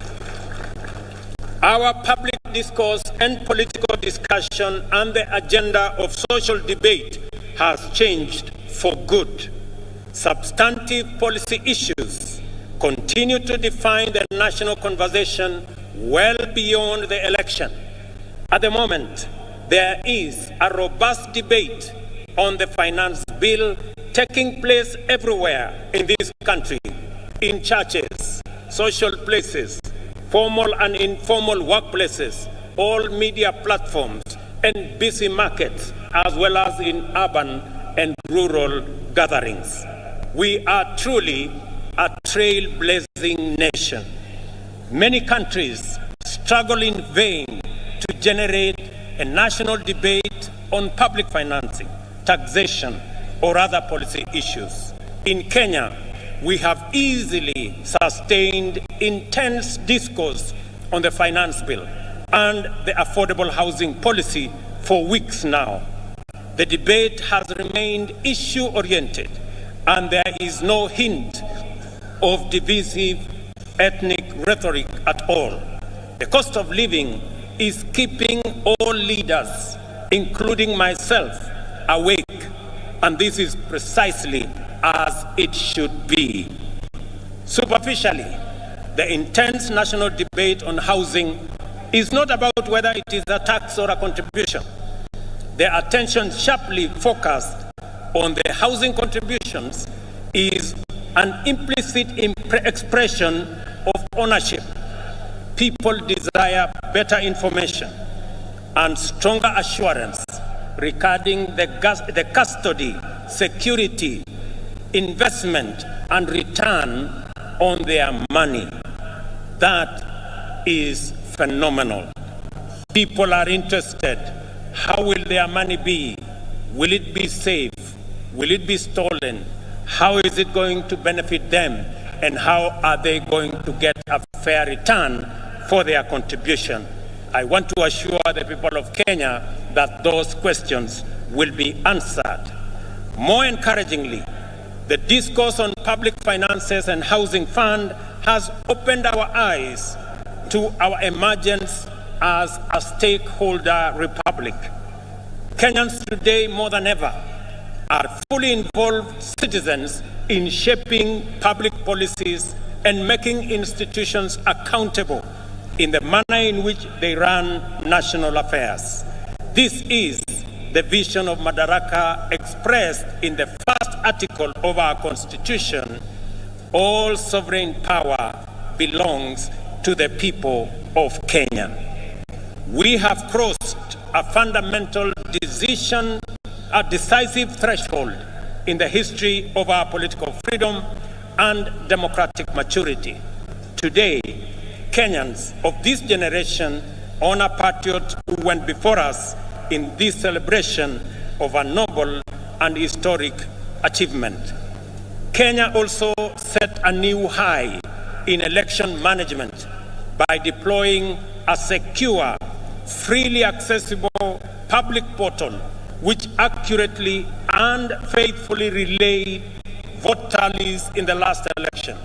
Our public discourse and political discussion and the agenda of social debate has changed for good. Substantive policy issues continue to define the national conversation well beyond the election. At the moment, there is a robust debate on the finance bill taking place everywhere in this country, in churches, social places, formal and informal workplaces, all media platforms, and busy markets, as well as in urban and rural gatherings. We are truly a trailblazing nation. Many countries struggle in vain to generate a national debate on public financing, taxation, or other policy issues. In Kenya, we have easily sustained intense discourse on the finance bill and the affordable housing policy for weeks now. The debate has remained issue-oriented, and there is no hint of divisive ethnic rhetoric at all. The cost of living is keeping all leaders, including myself, awake, and this is precisely as it should be. Superficially, the intense national debate on housing is not about whether it is a tax or a contribution. The attention sharply focused on the housing contributions is an implicit expression of ownership. People desire better information and stronger assurance regarding the custody, security, investment, and return on their money. That is phenomenal. People are interested. How will their money be? Will it be safe? Will it be stolen? How is it going to benefit them? And how are they going to get a fair return for their contribution? I want to assure the people of Kenya that those questions will be answered. More encouragingly, the discourse on public finances and housing fund has opened our eyes to our emergence as a stakeholder republic. Kenyans today, more than ever, are fully involved citizens in shaping public policies and making institutions accountable in the manner in which they run national affairs. This is the vision of Madaraka expressed in the first article of our Constitution. All sovereign power belongs to the people of Kenya. We have crossed a fundamental decision, a decisive threshold in the history of our political freedom and democratic maturity. Today, Kenyans of this generation honor patriots who went before us in this celebration of a noble and historic achievement. Kenya also set a new high in election management by deploying a secure, freely accessible public portal which accurately and faithfully relayed vote tallies in the last election,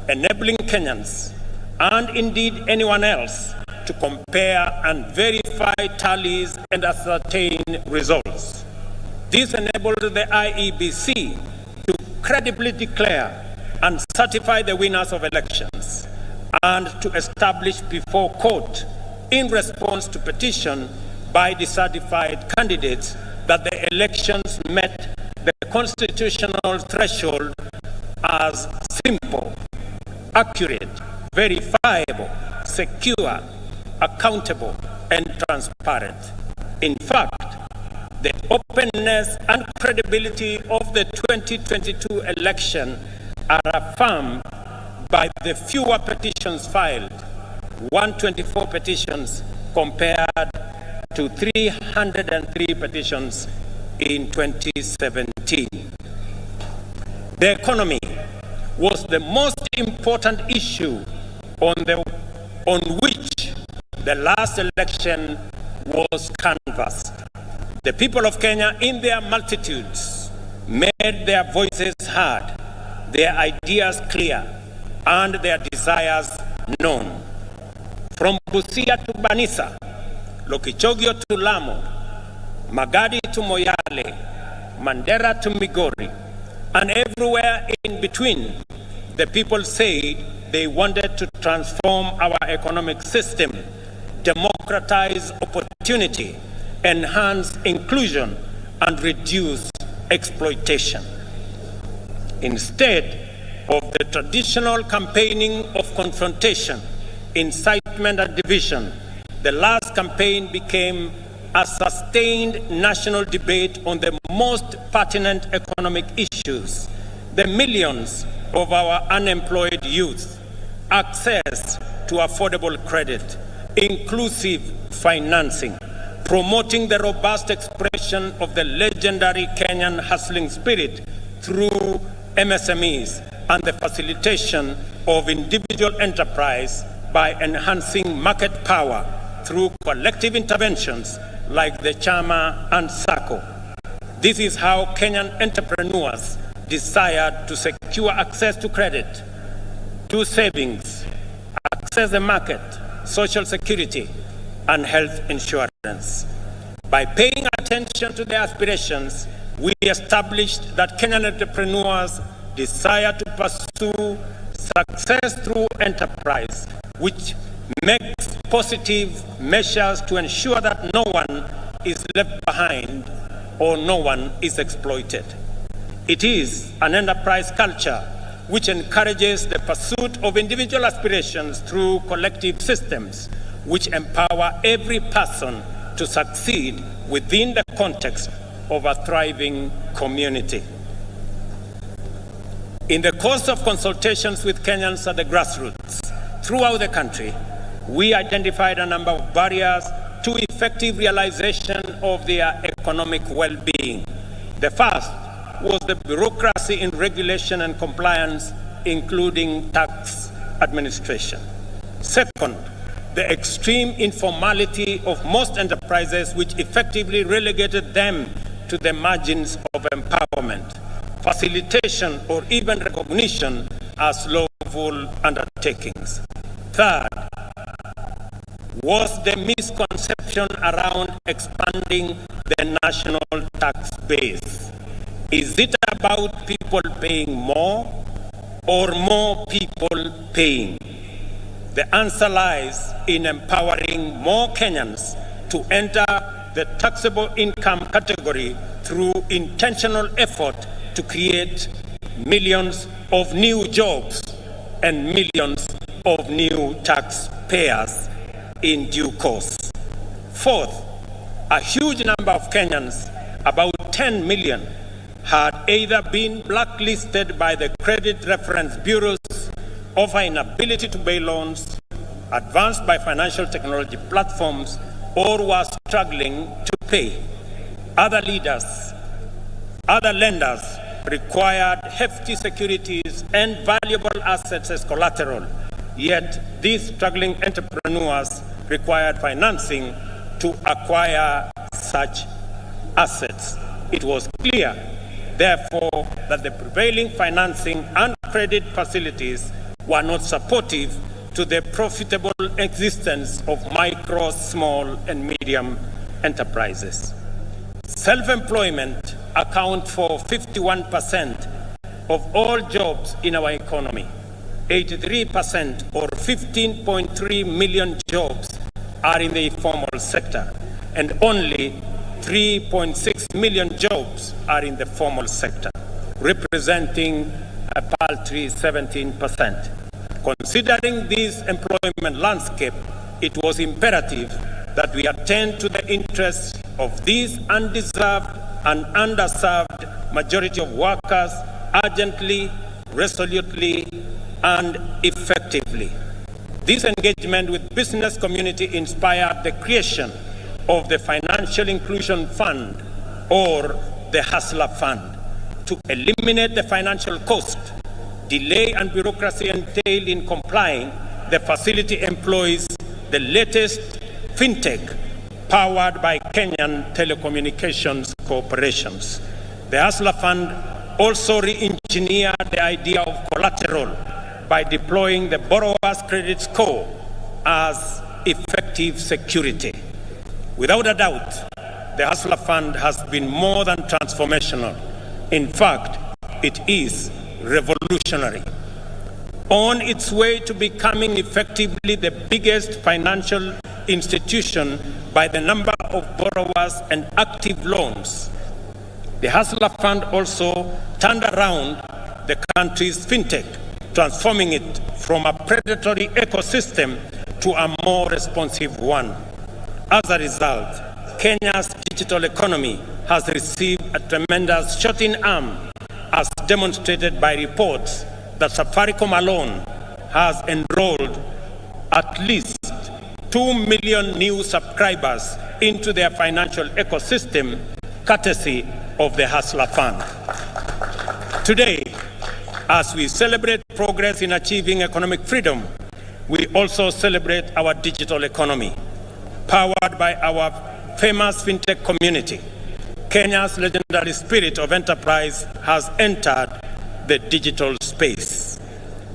enabling Kenyans and indeed anyone else to compare and verify tallies and ascertain results. This enabled the IEBC to credibly declare and certify the winners of elections and to establish before court, in response to petition by the certified candidates, that the elections met the constitutional threshold as simple, accurate, verifiable, secure, accountable, and transparent. In fact, the openness and credibility of the 2022 election are affirmed by the fewer petitions filed, 124 petitions compared to 303 petitions in 2017. The economy was the most important issue on which the last election was canvassed. The people of Kenya, in their multitudes, made their voices heard, their ideas clear, and their desires known. From Busia to Banisa, Lokichogio to Lamu, Magadi to Moyale, Mandera to Migori, and everywhere in between, the people said they wanted to transform our economic system, democratize opportunity, enhance inclusion, and reduce exploitation. Instead of the traditional campaigning of confrontation, incitement, and division, the last campaign became a sustained national debate on the most pertinent economic issues: the millions of our unemployed youth, access to affordable credit, inclusive financing, promoting the robust expression of the legendary Kenyan hustling spirit through MSMEs, and the facilitation of individual enterprise by enhancing market power through collective interventions like the Chama and SACCO. This is how Kenyan entrepreneurs desired to secure access to credit, to savings, access the market, social security, and health insurance. By paying attention to their aspirations, we established that Kenyan entrepreneurs desire to pursue success through enterprise, which makes positive measures to ensure that no one is left behind or no one is exploited. It is an enterprise culture which encourages the pursuit of individual aspirations through collective systems, which empower every person to succeed within the context of a thriving community. In the course of consultations with Kenyans at the grassroots throughout the country, we identified a number of barriers to effective realization of their economic well-being. The first was the bureaucracy in regulation and compliance, including tax administration. Second, the extreme informality of most enterprises, which effectively relegated them to the margins of empowerment, facilitation, or even recognition as lawful undertakings. Third, was the misconception around expanding the national tax base. Is it about people paying more or more people paying? The answer lies in empowering more Kenyans to enter the taxable income category through intentional effort to create millions of new jobs and millions of new taxpayers in due course. Fourth, a huge number of Kenyans, about 10 million, had either been blacklisted by the credit reference bureaus, offer inability to pay loans, advanced by financial technology platforms, or were struggling to pay. Other lenders required hefty securities and valuable assets as collateral, yet these struggling entrepreneurs required financing to acquire such assets. It was clear, therefore, that the prevailing financing and credit facilities were not supportive to the profitable existence of micro, small, and medium enterprises. Self-employment accounts for 51% of all jobs in our economy. 83% or 15.3 million jobs are in the informal sector, and only 3.6 million jobs are in the formal sector, representing a paltry 17%. Considering this employment landscape, it was imperative that we attend to the interests of these undeserved and underserved majority of workers urgently, resolutely, and effectively. This engagement with business community inspired the creation of the Financial Inclusion Fund, or the Hustler Fund, to eliminate the financial cost, delay, and bureaucracy entailed in complying. The facility employs the latest fintech powered by Kenyan telecommunications corporations. The Hustler Fund also re-engineered the idea of collateral by deploying the borrower's credit score as effective security. Without a doubt, the Hustler Fund has been more than transformational. In fact, it is revolutionary. On its way to becoming effectively the biggest financial institution by the number of borrowers and active loans, the Hustler Fund also turned around the country's fintech, transforming it from a predatory ecosystem to a more responsive one. As a result, Kenya's digital economy has received a tremendous shot in arm, as demonstrated by reports that Safaricom alone has enrolled at least 2 million new subscribers into their financial ecosystem, courtesy of the Hustler Fund. Today, as we celebrate progress in achieving economic freedom, we also celebrate our digital economy, powered by our famous fintech community. Kenya's legendary spirit of enterprise has entered the digital space.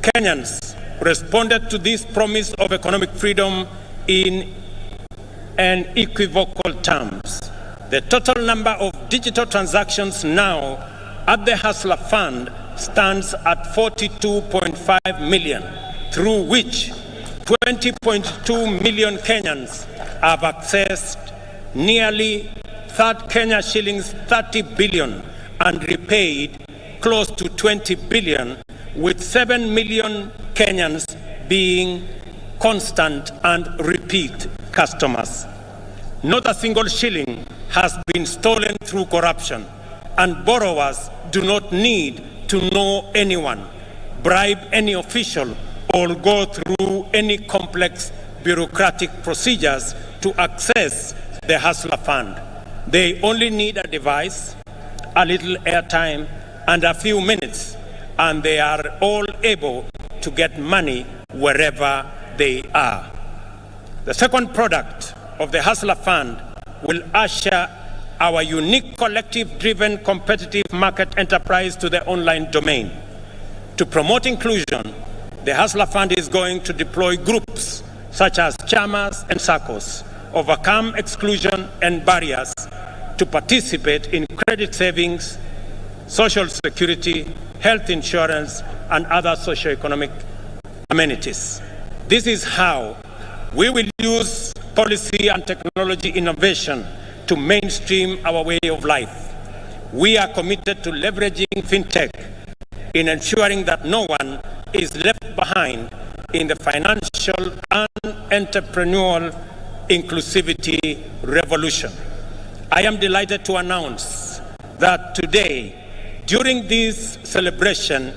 Kenyans responded to this promise of economic freedom in unequivocal terms. The total number of digital transactions now at the Hustler Fund stands at 42.5 million, through which 20.2 million Kenyans have accessed nearly Kenya shillings 30 billion and repaid close to 20 billion, with 7 million Kenyans being constant and repeat customers. Not a single shilling has been stolen through corruption, and borrowers do not need to know anyone, bribe any official, or go through any complex bureaucratic procedures to access the Hustler Fund. They only need a device, a little airtime, and a few minutes, and they are all able to get money wherever they are. The second product of the Hustler Fund will usher our unique collective-driven competitive market enterprise to the online domain. To promote inclusion, the Hustler Fund is going to deploy groups such as chamas and SACCOs, overcome exclusion and barriers to participate in credit savings, social security, health insurance, and other socioeconomic amenities. This is how we will use policy and technology innovation to mainstream our way of life. We are committed to leveraging fintech in ensuring that no one is left behind in the financial and entrepreneurial inclusivity revolution. I am delighted to announce that today During this celebration,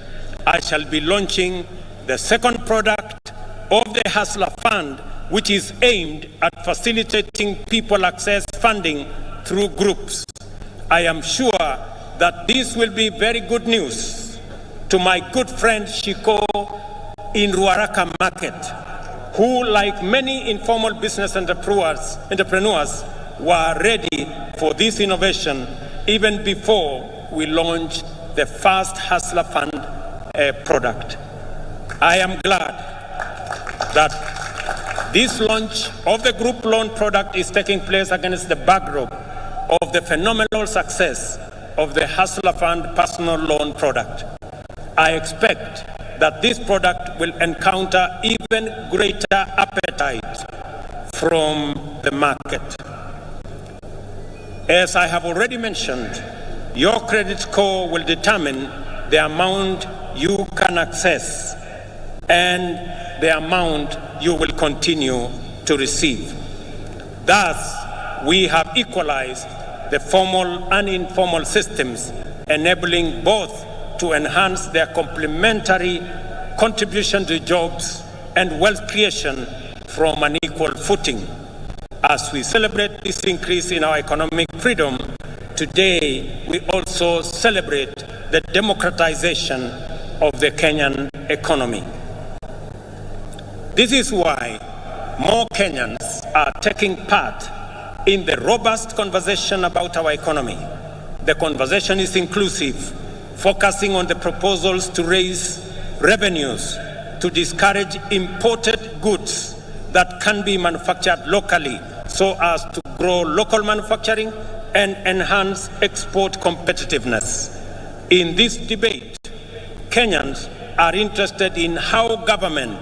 I shall be launching the second product of the Hustler Fund, which is aimed at facilitating people access funding through groups. I am sure that this will be very good news to my good friend Shiko in Ruaraka Market, who, like many informal business enterpreneurs, were ready for this innovation even before we launched the first Hustler Fund product. I am glad that this launch of the group loan product is taking place against the backdrop of the phenomenal success of the Hustler Fund personal loan product. I expect that this product will encounter even greater appetite from the market. As I have already mentioned, your credit score will determine the amount you can access and the amount you will continue to receive. Thus, we have equalized the formal and informal systems, enabling both to enhance their complementary contribution to jobs and wealth creation from an equal footing. As we celebrate this increase in our economic freedom, today we also celebrate the democratization of the Kenyan economy. This is why more Kenyans are taking part in the robust conversation about our economy. The conversation is inclusive, focusing on the proposals to raise revenues, to discourage imported goods that can be manufactured locally so as to grow local manufacturing and enhance export competitiveness. In this debate, Kenyans are interested in how government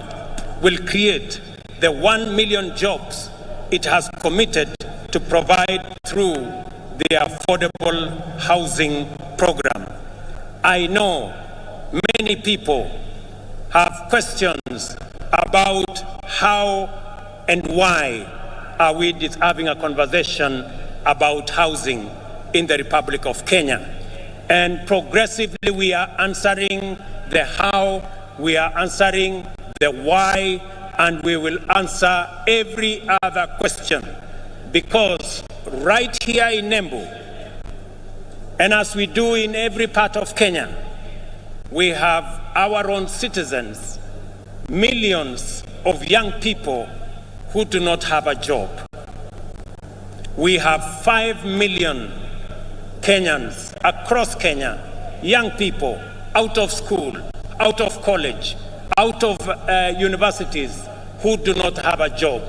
will create the 1 million jobs it has committed to provide through the affordable housing program. I know many people have questions about how and why are we having a conversation about housing in the Republic of Kenya. And progressively we are answering the how, we are answering the why, and we will answer every other question. Because right here in Embu, and as we do in every part of Kenya, we have our own citizens, millions of young people who do not have a job. We have 5 million Kenyans across Kenya, young people out of school, out of college, out of universities who do not have a job.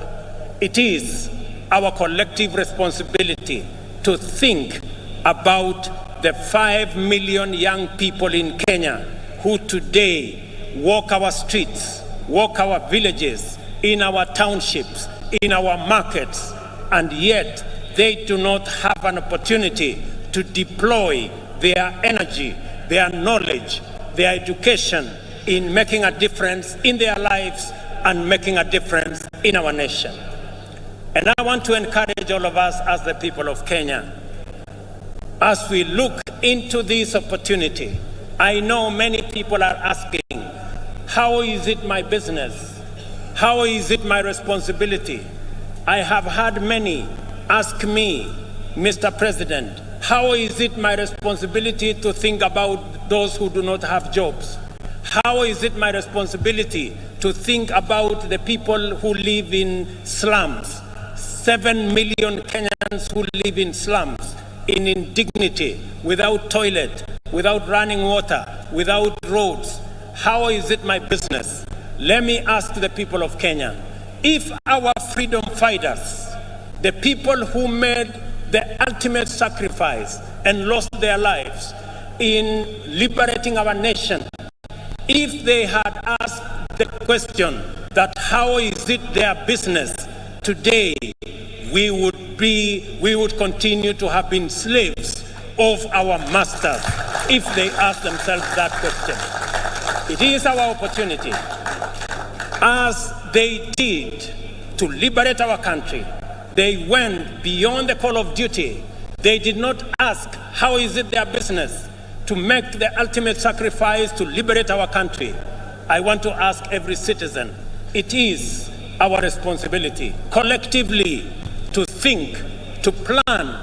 It is our collective responsibility to think about the 5 million young people in Kenya who today walk our streets, walk our villages, in our townships, in our markets, and yet they do not have an opportunity to deploy their energy, their knowledge, their education in making a difference in their lives and making a difference in our nation. And I want to encourage all of us as the people of Kenya, as we look into this opportunity. I know many people are asking, how is it my business? How is it my responsibility? I have had many ask me, Mr. President, how is it my responsibility to think about those who do not have jobs? How is it my responsibility to think about the people who live in slums? 7 million Kenyans who live in slums, in indignity, without toilet, without running water, without roads. How is it my business? Let me ask the people of Kenya, if our freedom fighters, the people who made the ultimate sacrifice and lost their lives in liberating our nation, if they had asked the question that how is it their business, today we would continue to have been slaves of our masters if they asked themselves that question. It is our opportunity, as they did, to liberate our country. They went beyond the call of duty. They did not ask how is it their business. to make the ultimate sacrifice to liberate our country, I want to ask every citizen, it is our responsibility collectively to think, to plan,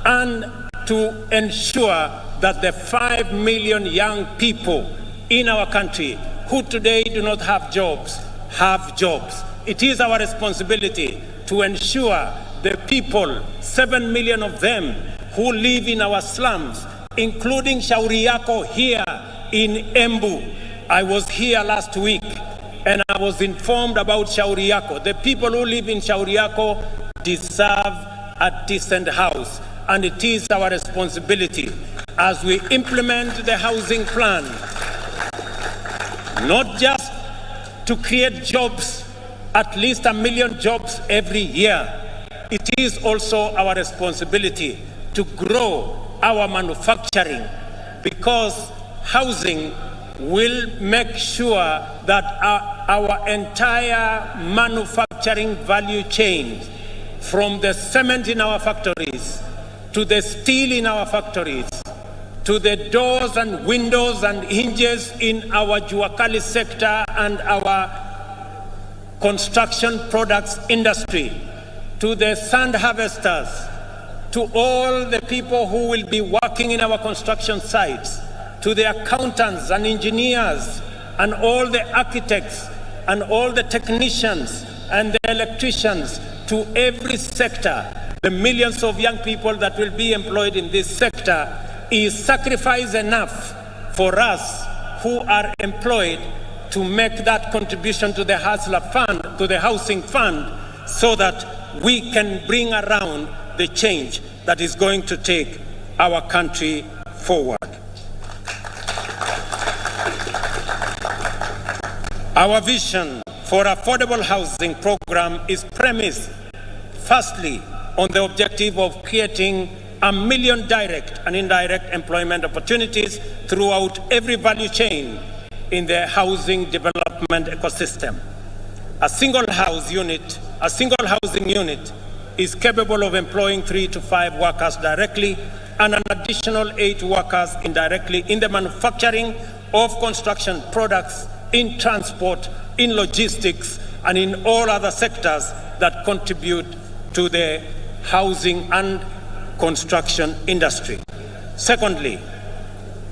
and to ensure that the 5 million young people in our country who today do not have jobs, have jobs. It is our responsibility to ensure the people, 7 million of them, who live in our slums, including Shauri Yako here in Embu. I was here last week and I was informed about Shauri Yako. The people who live in Shauri Yako deserve a decent house, and it is our responsibility as we implement the housing plan, not just to create jobs, at least 1 million jobs every year. It is also our responsibility to grow our manufacturing, because housing will make sure that our entire manufacturing value chain, from the cement in our factories, to the steel in our factories, to the doors and windows and hinges in our Juakali sector and our construction products industry, to the sand harvesters, to all the people who will be working in our construction sites, to the accountants and engineers and all the architects and all the technicians and the electricians, to every sector, the millions of young people that will be employed in this sector, is sacrifice enough for us who are employed to make that contribution to the Hustler Fund, to the Housing Fund, so that we can bring around the change that is going to take our country forward. Our vision for affordable housing program is premised, firstly, on the objective of creating 1 million direct and indirect employment opportunities throughout every value chain in the housing development ecosystem. A single housing unit is capable of employing 3 to 5 workers directly and an additional 8 workers indirectly in the manufacturing of construction products, in transport, in logistics, and in all other sectors that contribute to the housing and construction industry. Secondly,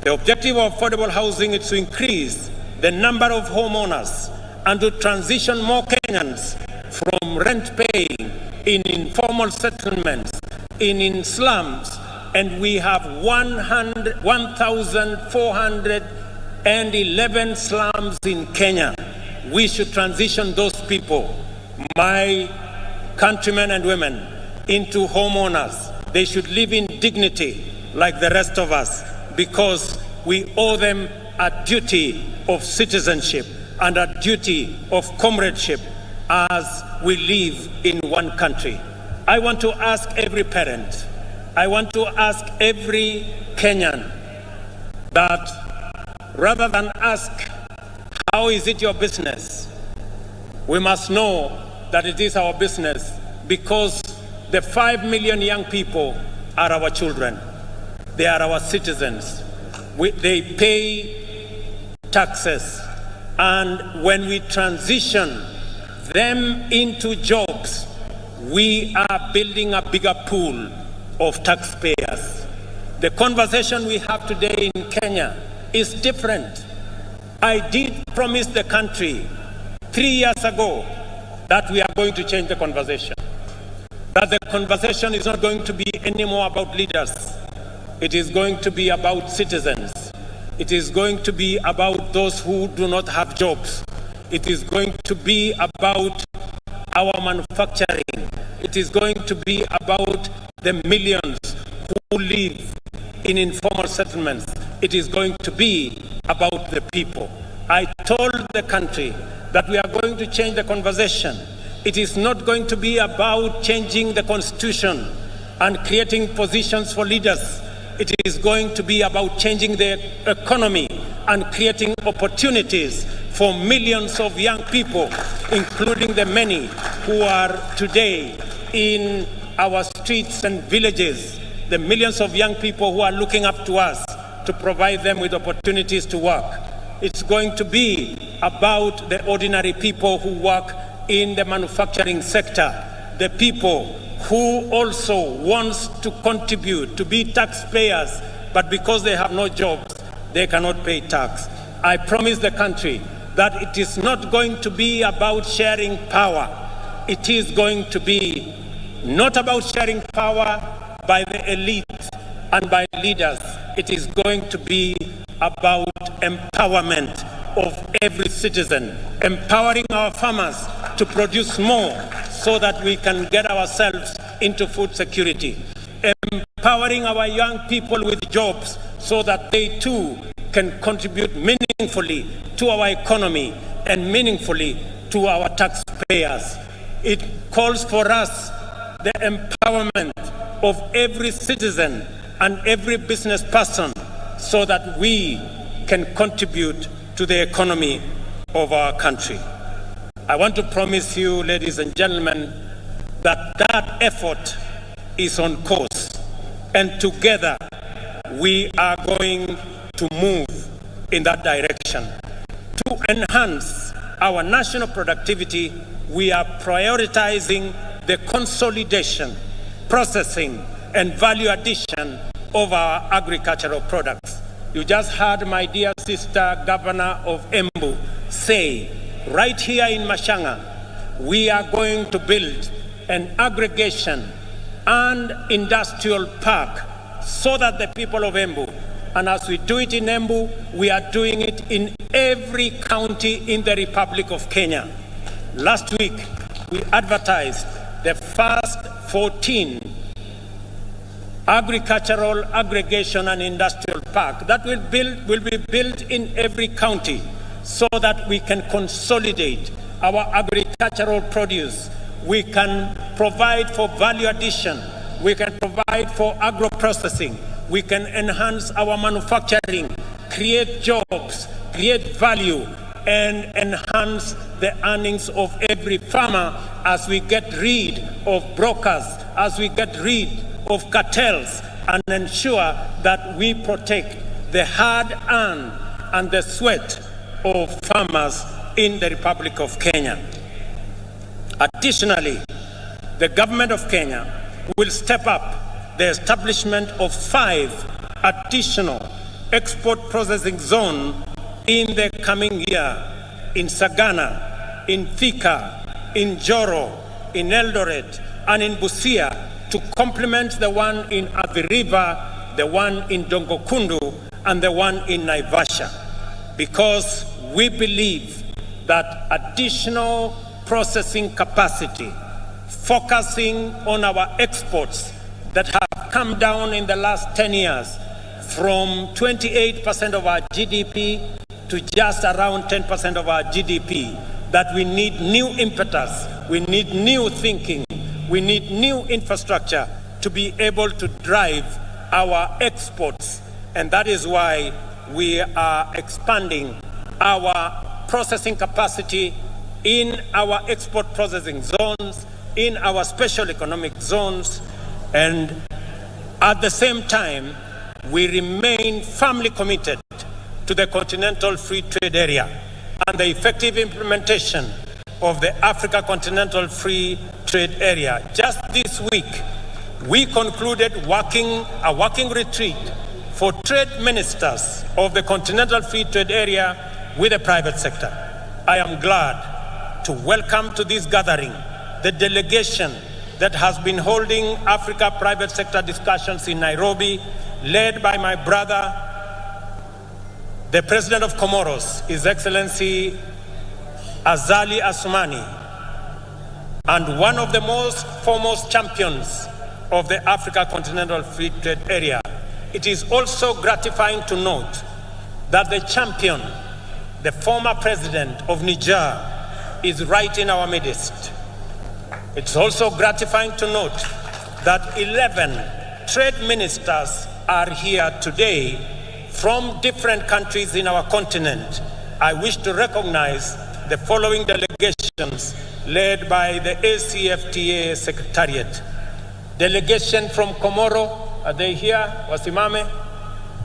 the objective of affordable housing is to increase the number of homeowners and to transition more Kenyans from rent paying in informal settlements, in slums, and we have 1,411 slums in Kenya. We should transition those people, my countrymen and women, into homeowners. They should live in dignity like the rest of us, because we owe them a duty of citizenship and a duty of comradeship as we live in one country. I want to ask every parent, I want to ask every Kenyan that rather than ask, how is it your business? We must know that it is our business, because the 5 million young people are our children. They are our citizens. They pay taxes. And when we transition them into jobs, we are building a bigger pool of taxpayers. The conversation we have today in Kenya is different. I did promise the country 3 years ago that we are going to change the conversation. That the conversation is not going to be anymore about leaders. It is going to be about citizens. It is going to be about those who do not have jobs. It is going to be about our manufacturing. It is going to be about the millions who live in informal settlements. It is going to be about the people. I told the country that we are going to change the conversation. It is not going to be about changing the constitution and creating positions for leaders. It is going to be about changing the economy and creating opportunities for millions of young people, including the many who are today in our streets and villages, the millions of young people who are looking up to us to provide them with opportunities to work. It's going to be about the ordinary people who work in the manufacturing sector, the people who also wants to contribute, to be taxpayers, but because they have no jobs, they cannot pay tax. I promise the country that it is not going to be about sharing power. It is going to be not about sharing power by the elite and by leaders. It is going to be about empowerment of every citizen, empowering our farmers to produce more so that we can get ourselves into food security, empowering our young people with jobs so that they too can contribute meaningfully to our economy and meaningfully to our taxpayers. It calls for us the empowerment of every citizen and every business person so that we can contribute to the economy of our country. I want to promise you, ladies and gentlemen, that that effort is on course, and together we are going to move in that direction. To enhance our national productivity, we are prioritizing the consolidation, processing, and value addition of our agricultural products. You just heard my dear sister, Governor of Embu, say, right here in Mashanga, we are going to build an aggregation and industrial park so that the people of Embu, and as we do it in Embu, we are doing it in every county in the Republic of Kenya. Last week, we advertised the first 14 agricultural aggregation and industrial park that will be built in every county so that we can consolidate our agricultural produce. We can provide for value addition. We can provide for agro-processing. We can enhance our manufacturing, create jobs, create value, and enhance the earnings of every farmer as we get rid of brokers, as we get rid of cartels, and ensure that we protect the hard-earned and the sweat of farmers in the Republic of Kenya. Additionally, the government of Kenya will step up the establishment of 5 additional export processing zones in the coming year in Sagana, in Thika, in Joro, in Eldoret, and in Busia to complement the one in Athi River, the one in Dongokundu, and the one in Naivasha, because we believe that additional processing capacity, focusing on our exports that have come down in the last 10 years from 28% of our GDP to just around 10% of our GDP, that we need new impetus, we need new thinking, we need new infrastructure to be able to drive our exports. And that is why we are expanding our processing capacity in our export processing zones, in our special economic zones, and at the same time, we remain firmly committed to the Continental Free Trade Area and the effective implementation of the Africa Continental Free Trade Area. Just this week, we concluded a working retreat for trade ministers of the Continental Free Trade Area with the private sector. I am glad to welcome to this gathering the delegation that has been holding Africa private sector discussions in Nairobi, led by my brother, the President of Comoros, His Excellency Azali Assoumani, and one of the most foremost champions of the Africa Continental Free Trade Area. It is also gratifying to note that the champion, the former president of Niger, is right in our midst. It's also gratifying to note that 11 trade ministers are here today from different countries in our continent. I wish to recognize the following delegations led by the ACFTA Secretariat. Delegation from Comoro, are they here? Wasimame.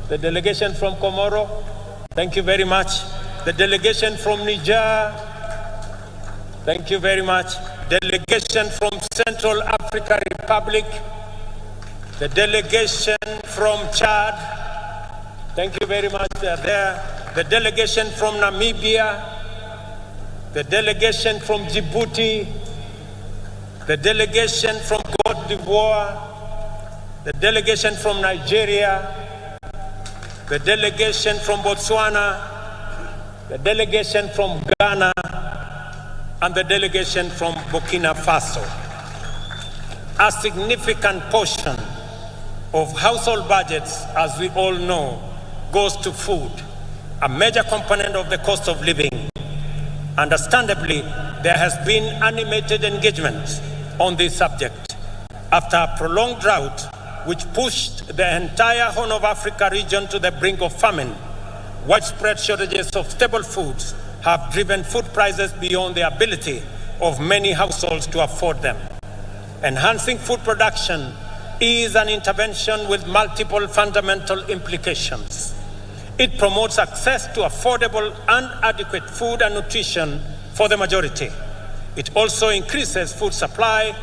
The delegation from Comoro, thank you very much. The delegation from Niger, thank you very much. Delegation from Central African Republic, the delegation from Chad, thank you very much, they are there. The delegation from Namibia, the delegation from Djibouti, the delegation from Côte d'Ivoire, the delegation from Nigeria, the delegation from Botswana, the delegation from Ghana, and the delegation from Burkina Faso. A significant portion of household budgets, as we all know, goes to food, a major component of the cost of living. Understandably, there has been animated engagement on this subject. After a prolonged drought, which pushed the entire Horn of Africa region to the brink of famine, widespread shortages of staple foods have driven food prices beyond the ability of many households to afford them. Enhancing food production is an intervention with multiple fundamental implications. It promotes access to affordable and adequate food and nutrition for the majority. It also increases food supply,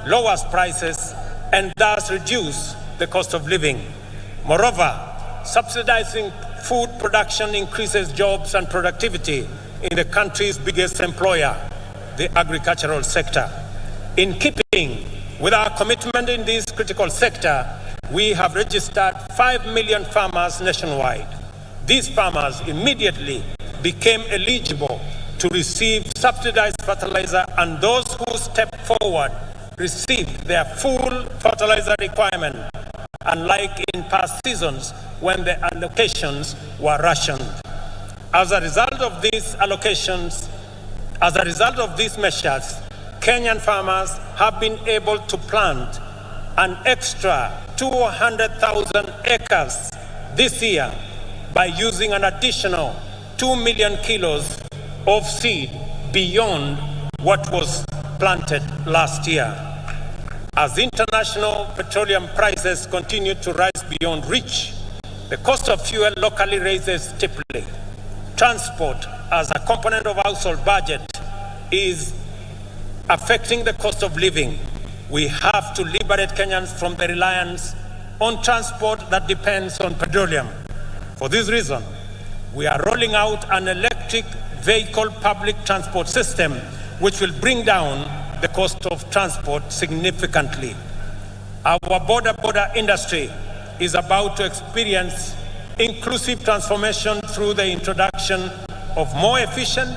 lowers prices, and thus reduces the cost of living. Moreover, subsidizing food production increases jobs and productivity in the country's biggest employer, the agricultural sector. In keeping with our commitment in this critical sector, we have registered 5 million farmers nationwide. These farmers immediately became eligible to receive subsidized fertilizer, and those who stepped forward received their full fertilizer requirement, unlike in past seasons when the allocations were rationed. As a result of these measures, Kenyan farmers have been able to plant an extra 200,000 acres this year by using an additional 2 million kilos of seed beyond what was planted last year. As international petroleum prices continue to rise beyond reach, the cost of fuel locally rises steeply. Transport, as a component of household budget, is affecting the cost of living. We have to liberate Kenyans from the reliance on transport that depends on petroleum. For this reason, we are rolling out an electric vehicle public transport system which will bring down the cost of transport significantly. Our border industry is about to experience inclusive transformation through the introduction of more efficient,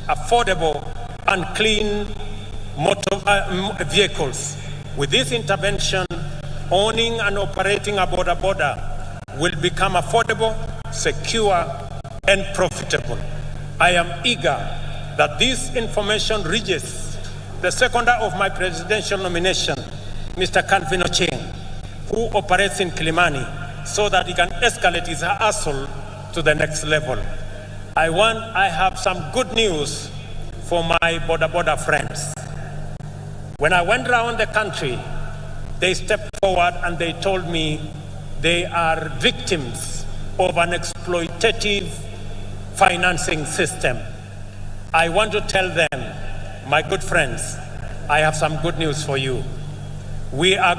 affordable, and clean motor vehicles. With this intervention, owning and operating a border will become affordable, secure, and profitable. I am eager that this information reaches the seconder of my presidential nomination, Mr. Calvin Ochieng, who operates in Kilimani, so that he can escalate his hustle to the next level. I have some good news for my border friends. When I went around the country, they stepped forward and they told me they are victims of an exploitative financing system. I want to tell them, my good friends, I have some good news for you. We are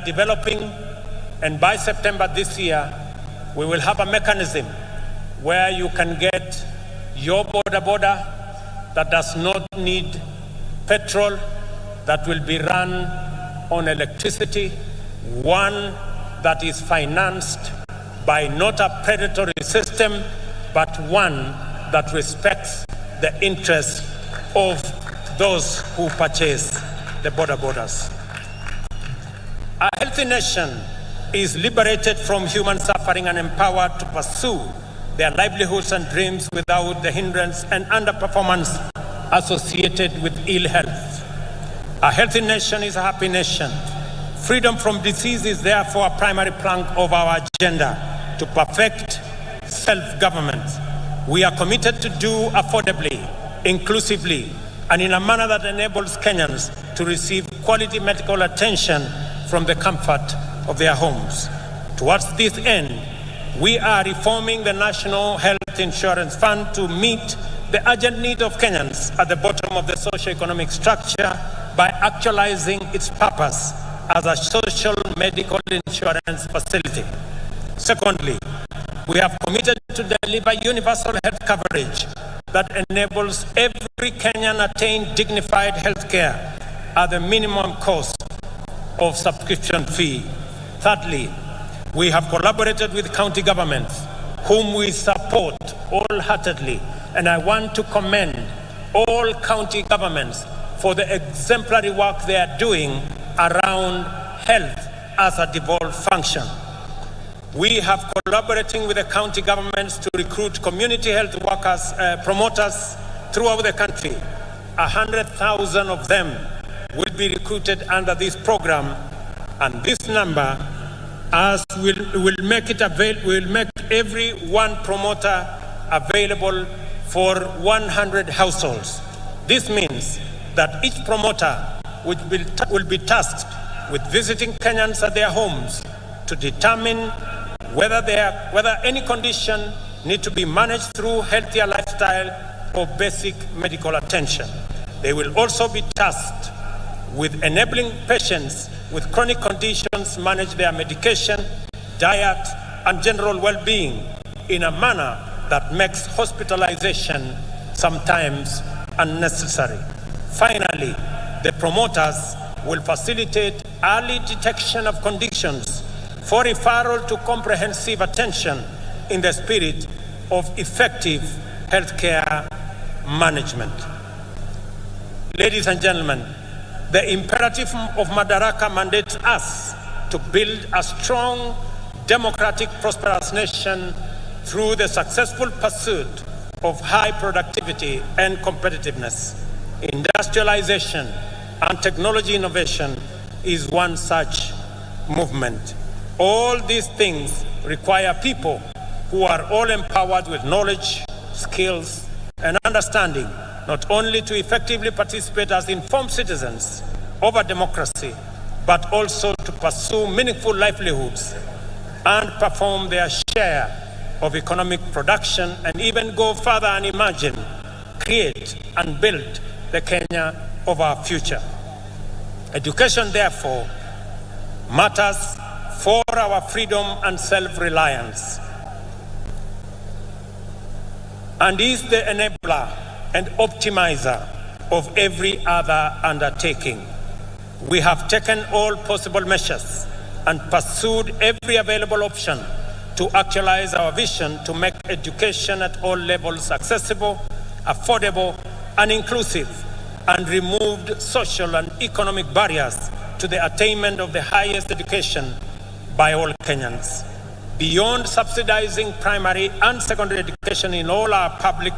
developing, and by September this year, we will have a mechanism where you can get your border that does not need petrol, that will be run on electricity, one that is financed by not a predatory system, but one that respects the interests of those who purchase the borders. A healthy nation is liberated from human suffering and empowered to pursue their livelihoods and dreams without the hindrance and underperformance associated with ill health. A healthy nation is a happy nation. Freedom from disease is therefore a primary plank of our agenda to perfect self-government. We are committed to do affordably, inclusively, and in a manner that enables Kenyans to receive quality medical attention from the comfort of their homes. Towards this end, we are reforming the National Health Insurance Fund to meet the urgent need of Kenyans at the bottom of the socio-economic structure by actualizing its purpose as a social medical insurance facility. Secondly, we have committed to deliver universal health coverage that enables every Kenyan attain dignified health care at the minimum cost of subscription fee. Thirdly, we have collaborated with county governments, whom we support wholeheartedly, and I want to commend all county governments for the exemplary work they are doing around health as a devolved function. We have collaborating with the county governments to recruit community health workers, promoters throughout the country. 100,000 of them will be recruited under this program, and this number will make every one promoter available for 100 households. This means that each promoter will be tasked with visiting Kenyans at their homes to determine whether any condition need to be managed through healthier lifestyle or basic medical attention. They will also be tasked with enabling patients with chronic conditions manage their medication, diet, and general well-being in a manner that makes hospitalization sometimes unnecessary. Finally, the promoters will facilitate early detection of conditions for referral to comprehensive attention in the spirit of effective healthcare management. Ladies and gentlemen, the imperative of Madaraka mandates us to build a strong, democratic, prosperous nation through the successful pursuit of high productivity and competitiveness. Industrialization and technology innovation is one such movement. All these things require people who are all empowered with knowledge, skills, and understanding, not only to effectively participate as informed citizens over democracy, but also to pursue meaningful livelihoods and perform their share of economic production, and even go further and imagine, create, and build the Kenya of our future. Education, therefore, matters for our freedom and self-reliance, and is the enabler and optimizer of every other undertaking. We have taken all possible measures and pursued every available option to actualize our vision to make education at all levels accessible, affordable, and inclusive, and removed social and economic barriers to the attainment of the highest education by all Kenyans. Beyond subsidizing primary and secondary education in all our public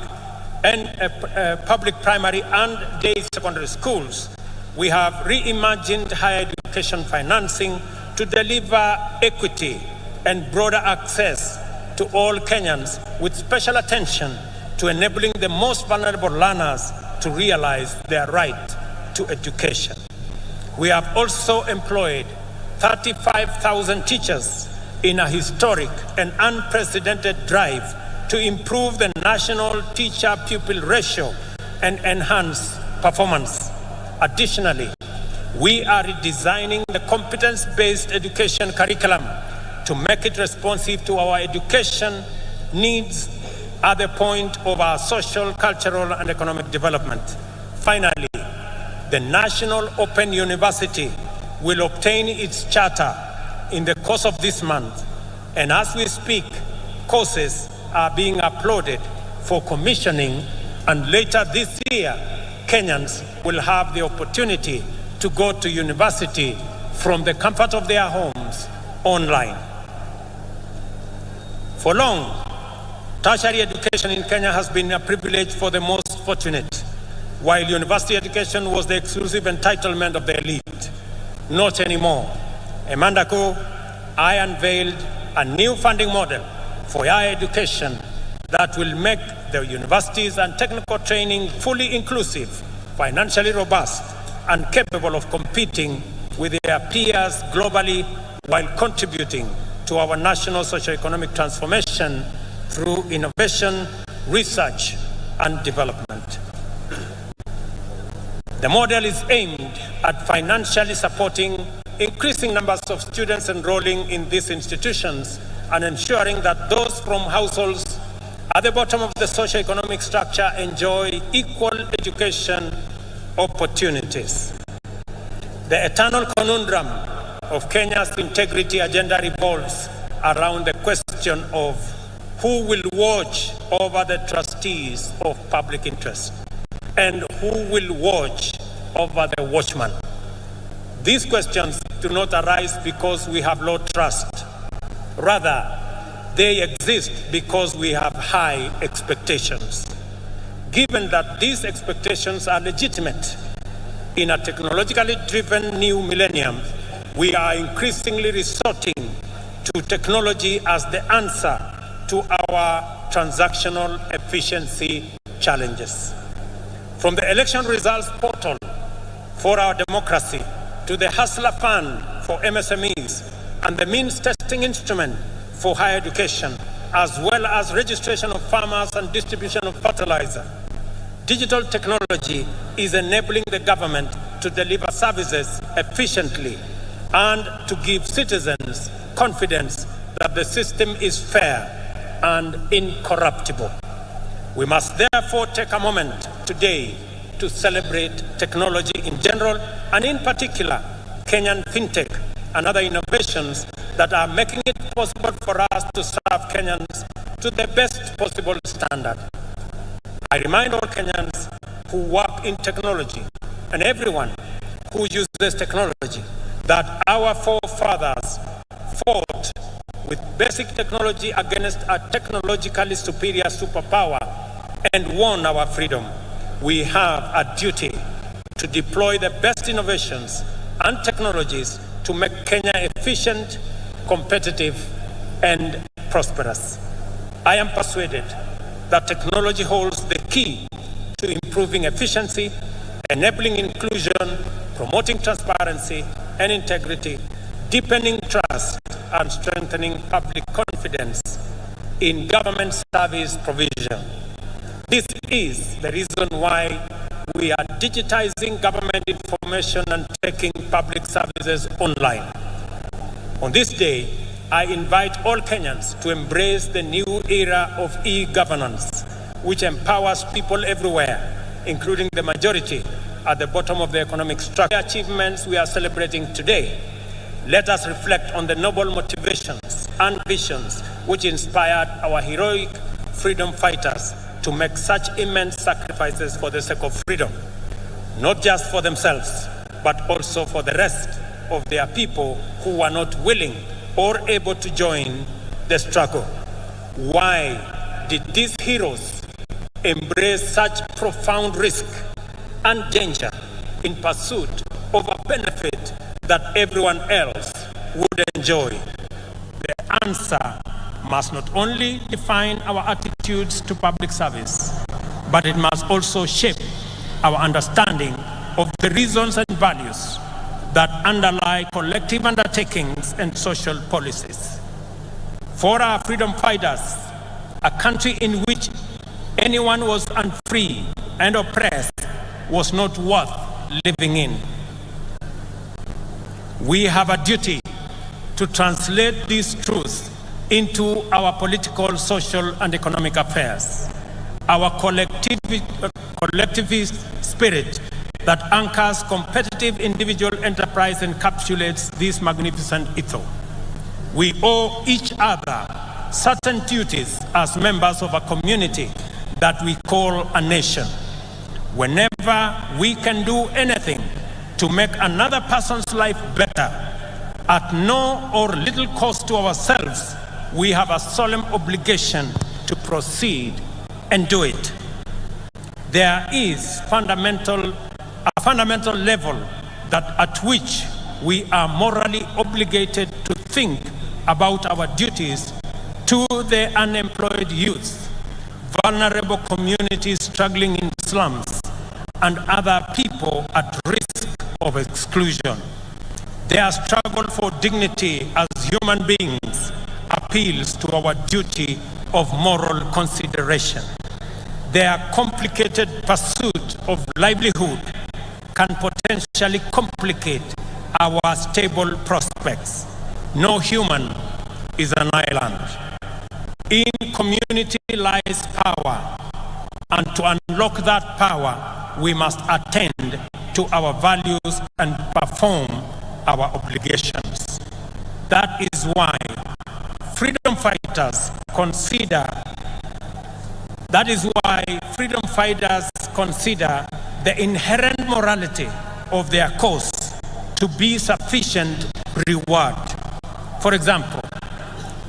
primary and day secondary schools, we have reimagined higher education financing to deliver equity and broader access to all Kenyans, with special attention to enabling the most vulnerable learners to realize their right to education. We have also employed 35,000 teachers in a historic and unprecedented drive to improve the national teacher-pupil ratio and enhance performance. Additionally, we are redesigning the competence-based education curriculum to make it responsive to our education needs at the point of our social, cultural, and economic development. Finally, the National Open University will obtain its charter in the course of this month, and as we speak, courses are being uploaded for commissioning, and later this year, Kenyans will have the opportunity to go to university from the comfort of their homes online. For long, tertiary education in Kenya has been a privilege for the most fortunate, while university education was the exclusive entitlement of the elite. Not anymore. A month ago, I unveiled a new funding model for higher education that will make the universities and technical training fully inclusive, financially robust, and capable of competing with their peers globally, while contributing to to our national socio-economic transformation through innovation, research, and development. The model is aimed at financially supporting increasing numbers of students enrolling in these institutions and ensuring that those from households at the bottom of the socio-economic structure enjoy equal education opportunities. The eternal conundrum of Kenya's integrity agenda revolves around the question of who will watch over the trustees of public interest and who will watch over the watchman. These questions do not arise because we have low trust. Rather, they exist because we have high expectations. Given that these expectations are legitimate, in a technologically driven new millennium, we are increasingly resorting to technology as the answer to our transactional efficiency challenges. From the election results portal for our democracy to the Hustler Fund for MSMEs and the means testing instrument for higher education, as well as registration of farmers and distribution of fertilizer, digital technology is enabling the government to deliver services efficiently and to give citizens confidence that the system is fair and incorruptible. We must therefore take a moment today to celebrate technology in general and in particular Kenyan fintech and other innovations that are making it possible for us to serve Kenyans to the best possible standard. I remind all Kenyans who work in technology and everyone who uses technology that our forefathers fought with basic technology against a technologically superior superpower and won our freedom. We have a duty to deploy the best innovations and technologies to make Kenya efficient, competitive, and prosperous. I am persuaded that technology holds the key to improving efficiency, enabling inclusion, promoting transparency and integrity, deepening trust, and strengthening public confidence in government service provision. This is the reason why we are digitizing government information and taking public services online. On this day, I invite all Kenyans to embrace the new era of e-governance, which empowers people everywhere, including the majority at the bottom of the economic structure. The achievements we are celebrating today, let us reflect on the noble motivations and visions which inspired our heroic freedom fighters to make such immense sacrifices for the sake of freedom, not just for themselves, but also for the rest of their people who were not willing or able to join the struggle. Why did these heroes embrace such profound risk and danger in pursuit of a benefit that everyone else would enjoy? The answer must not only define our attitudes to public service, but it must also shape our understanding of the reasons and values that underlie collective undertakings and social policies. For our freedom fighters, a country in which anyone was unfree and oppressed was not worth living in. We have a duty to translate these truths into our political, social, and economic affairs. Our collectivist spirit that anchors competitive individual enterprise encapsulates this magnificent ethos. We owe each other certain duties as members of a community that we call a nation. Whenever we can do anything to make another person's life better, at no or little cost to ourselves, we have a solemn obligation to proceed and do it. There is a fundamental level at which we are morally obligated to think about our duties to the unemployed youth, vulnerable communities struggling in slums, and other people at risk of exclusion. Their struggle for dignity as human beings appeals to our duty of moral consideration. Their complicated pursuit of livelihood can potentially complicate our stable prospects. No human is an island. In community lies power, and to unlock that power, we must attend to our values and perform our obligations. That is why freedom fighters consider the inherent morality of their cause to be sufficient reward. For example,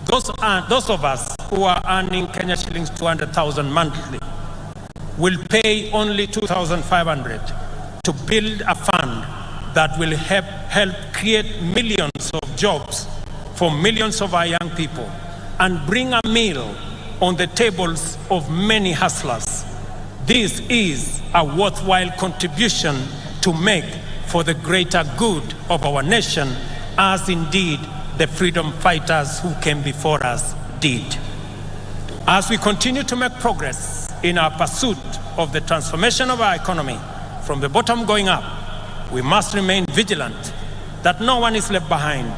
those of us who are earning Kenya shillings 200,000 monthly will pay only 2,500 to build a fund that will help create millions of jobs for millions of our young people and bring a meal on the tables of many hustlers. This is a worthwhile contribution to make for the greater good of our nation, as indeed the freedom fighters who came before us did. As we continue to make progress in our pursuit of the transformation of our economy from the bottom going up, we must remain vigilant that no one is left behind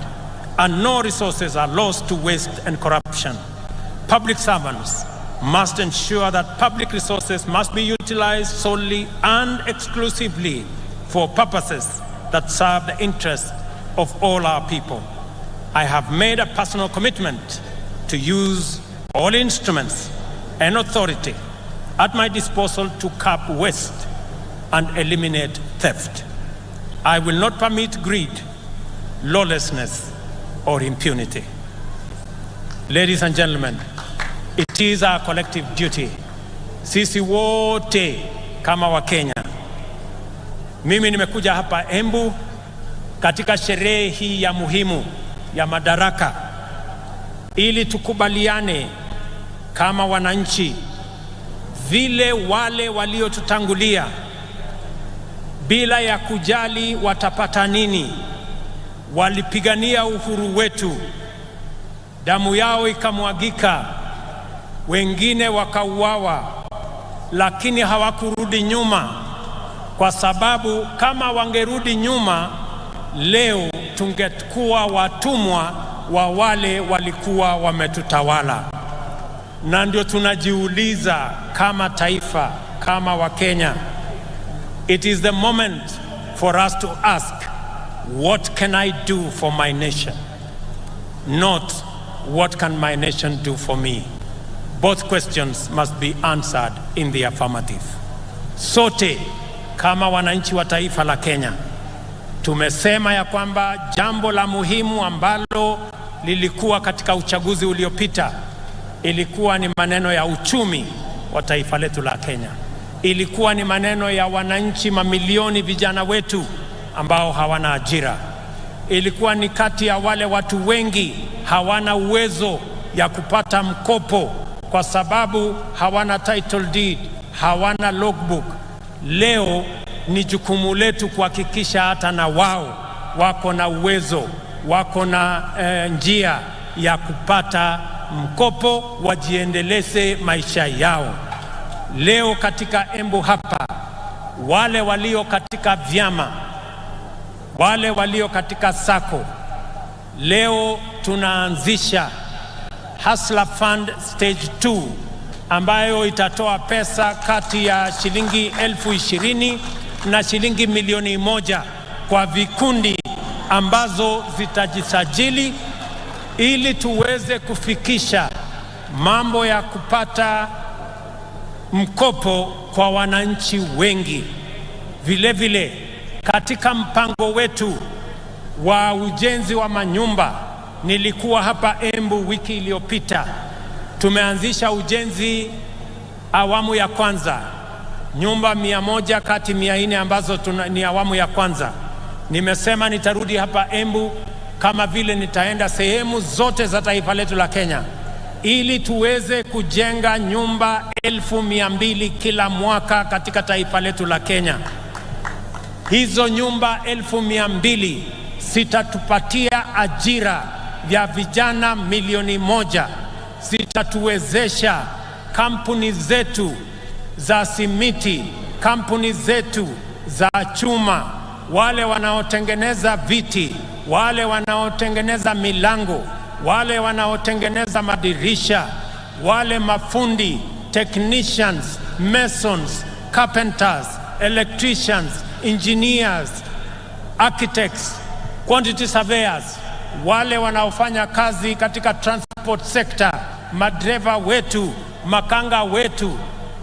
and no resources are lost to waste and corruption. Public servants must ensure that public resources must be utilized solely and exclusively for purposes that serve the interests of all our people. I have made a personal commitment to use all instruments and authority at my disposal to curb waste and eliminate theft. I will not permit greed, lawlessness, or impunity. Ladies and gentlemen, it is our collective duty, sisi wote kama wa Kenya. Mimi nimekuja hapa Embu katika sherehe hii ya muhimu ya Madaraka ili tukubaliane kama wananchi vile wale waliotutangulia bila ya kujali watapata nini walipigania uhuru wetu, damu yao ikamwagika, wengine wakauawa, lakini hawakurudi nyuma, kwa sababu kama wangerudi nyuma leo tungekuwa watumwa wa wale walikuwa wametutawala. Na ndio tunajiuliza kama taifa, kama wa Kenya, it is the moment for us to ask, what can I do for my nation? Not what can my nation do for me? Both questions must be answered in the affirmative. Sote kama wananchi wa taifa la Kenya tumesema ya kwamba jambo la muhimu ambalo lilikuwa katika uchaguzi uliopita ilikuwa ni maneno ya uchumi wa taifa letu la Kenya. Ilikuwa ni maneno ya wananchi mamilioni vijana wetu ambao hawana ajira. Ilikuwa ni kati ya wale watu wengi hawana uwezo ya kupata mkopo kwa sababu hawana title deed, hawana logbook. Leo ni jukumu letu kuhakikisha hata na wao wako na uwezo, wako na njia ya kupata mkopo wajiendeleze maisha yao. Leo katika Embu hapa, wale walio katika vyama, wale walio katika sako, leo tunaanzisha Hustler Fund Stage 2 ambayo itatoa pesa kati ya shilingi 20,000 na shilingi 1,000,000 kwa vikundi ambazo zitajisajili ili tuweze kufikisha mambo ya kupata mkopo kwa wananchi wengi. Vile vile katika mpango wetu wa ujenzi wa manyumba, nilikuwa hapa Embu wiki iliyopita, tumeanzisha ujenzi awamu ya kwanza, nyumba 100 kati 400 ambazo ni awamu ya kwanza. Nimesema nitarudi hapa Embu kama vile nitaenda sehemu zote za taifa letu la Kenya ili tuweze kujenga nyumba 200,000 kila mwaka katika taifa letu la Kenya. Hizo nyumba 200,000 zitatupatia ajira vya vijana milioni 1 zitatuwezesha kampuni zetu za simiti, kampuni zetu za chuma, wale wanaotengeneza viti, wale wanaotengeneza milango, wale wanaotengeneza madirisha, wale mafundi, technicians, masons, carpenters, electricians, engineers, architects, quantity surveyors, wale wanaofanya kazi katika transport sector, madereva wetu, makanga wetu,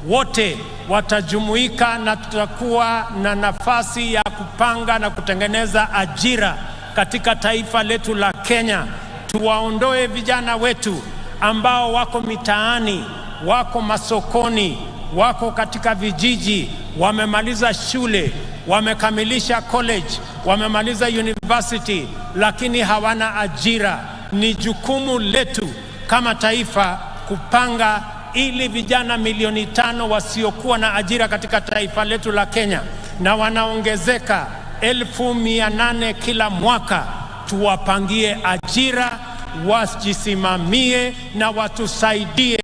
wote watajumuika na tutakuwa na nafasi ya kupanga na kutengeneza ajira katika taifa letu la Kenya. Tuwaondoe vijana wetu ambao wako mitaani, wako masokoni, wako katika vijiji, wamemaliza shule, wamekamilisha college, wamemaliza university, lakini hawana ajira. Ni jukumu letu kama taifa kupanga ili vijana milioni 5 wasiokuwa na ajira katika taifa letu la Kenya, na wanaongezeka 1,800 kila mwaka, tuwapangie ajira, wajisimamie na watusaidie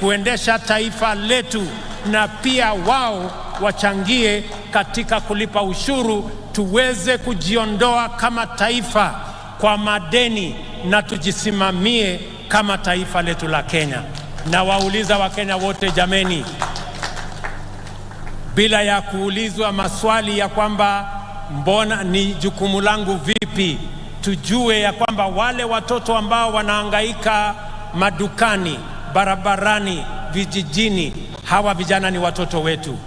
kuendesha taifa letu, na pia wao wachangie katika kulipa ushuru, tuweze kujiondoa kama taifa kwa madeni na tujisimamie kama taifa letu la Kenya. Na wauliza Wakenya wote, jameni, bila ya kuulizwa maswali ya kwamba mbona ni jukumu langu vipi, tujue ya kwamba wale watoto ambao wanahangaika madukani, barabarani, vijijini, hawa vijana ni watoto wetu,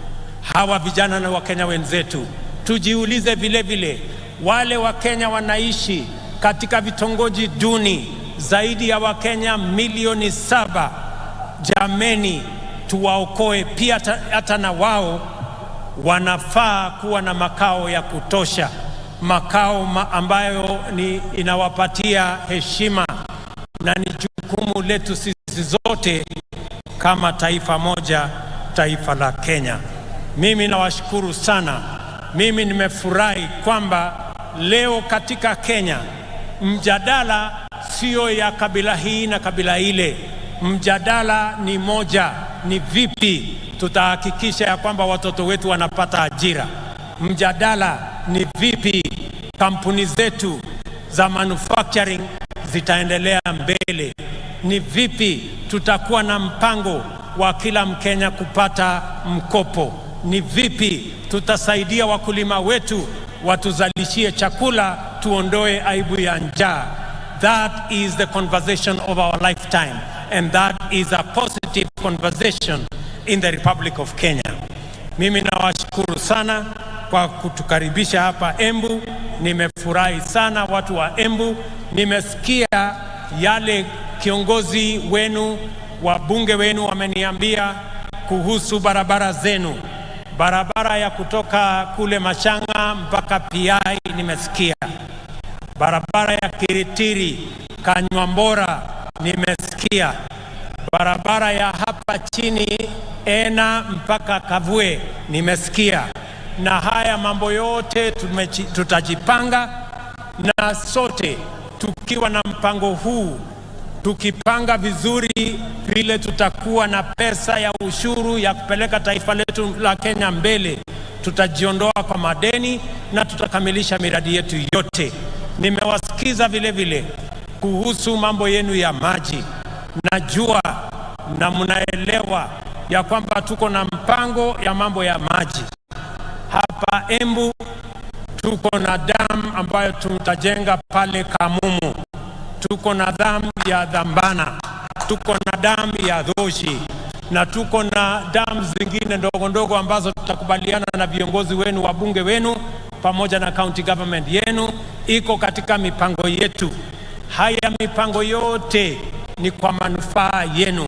hawa vijana ni Wakenya wenzetu. Tujiulize vile vile wale Wakenya wanaishi katika vitongoji duni, zaidi ya Wakenya milioni 7. Jameni, tuwaokoe pia, hata na wao wanafaa kuwa na makao ya kutosha, makao ambayo inawapatia heshima, na ni jukumu letu sisi zote kama taifa moja, taifa la Kenya. Mimi nawashukuru sana. Mimi nimefurahi kwamba leo katika Kenya mjadala sio ya kabila hii na kabila ile. Mjadala ni moja, ni vipi tutahakikisha ya kwamba watoto wetu wanapata ajira. Mjadala ni vipi kampuni zetu za manufacturing zitaendelea mbele. Ni vipi tutakuwa na mpango wa kila Mkenya kupata mkopo. Ni vipi tutasaidia wakulima wetu watuzalishie chakula, tuondoe aibu ya njaa. That is the conversation of our lifetime, and that is a positive conversation in the Republic of Kenya. Mimi nawashukuru sana kwa kutukaribisha hapa Embu. Nimefurahi sana watu wa Embu. Nimesikia yale kiongozi wenu, wabunge wenu wameniambia kuhusu barabara zenu. Barabara ya kutoka kule Machanga mpaka Piai nimesikia. Barabara ya Kiritiri, Kanywambora nimesikia. Barabara ya hapa chini Ena mpaka Kavue nimesikia. Na haya mambo yote tutajipanga, na sote tukiwa na mpango huu, tukipanga vizuri vile tutakuwa na pesa ya ushuru ya kupeleka taifa letu la Kenya mbele, tutajiondoa kwa madeni na tutakamilisha miradi yetu yote. Nimewasikiza vile vile kuhusu mambo yenu ya maji. Najua na mnaelewa ya kwamba tuko na mpango ya mambo ya maji. Hapa Embu tuko na dam ambayo tutajenga pale Kamumu. Tuko na dam ya Dhambana, tuko na dam ya Dhoshi, na tuko na dam zingine ndogo ndogo ambazo tutakubaliana na viongozi wenu, wabunge wenu pamoja na county government yenu. Iko katika mipango yetu. Haya mipango yote ni kwa manufaa yenu,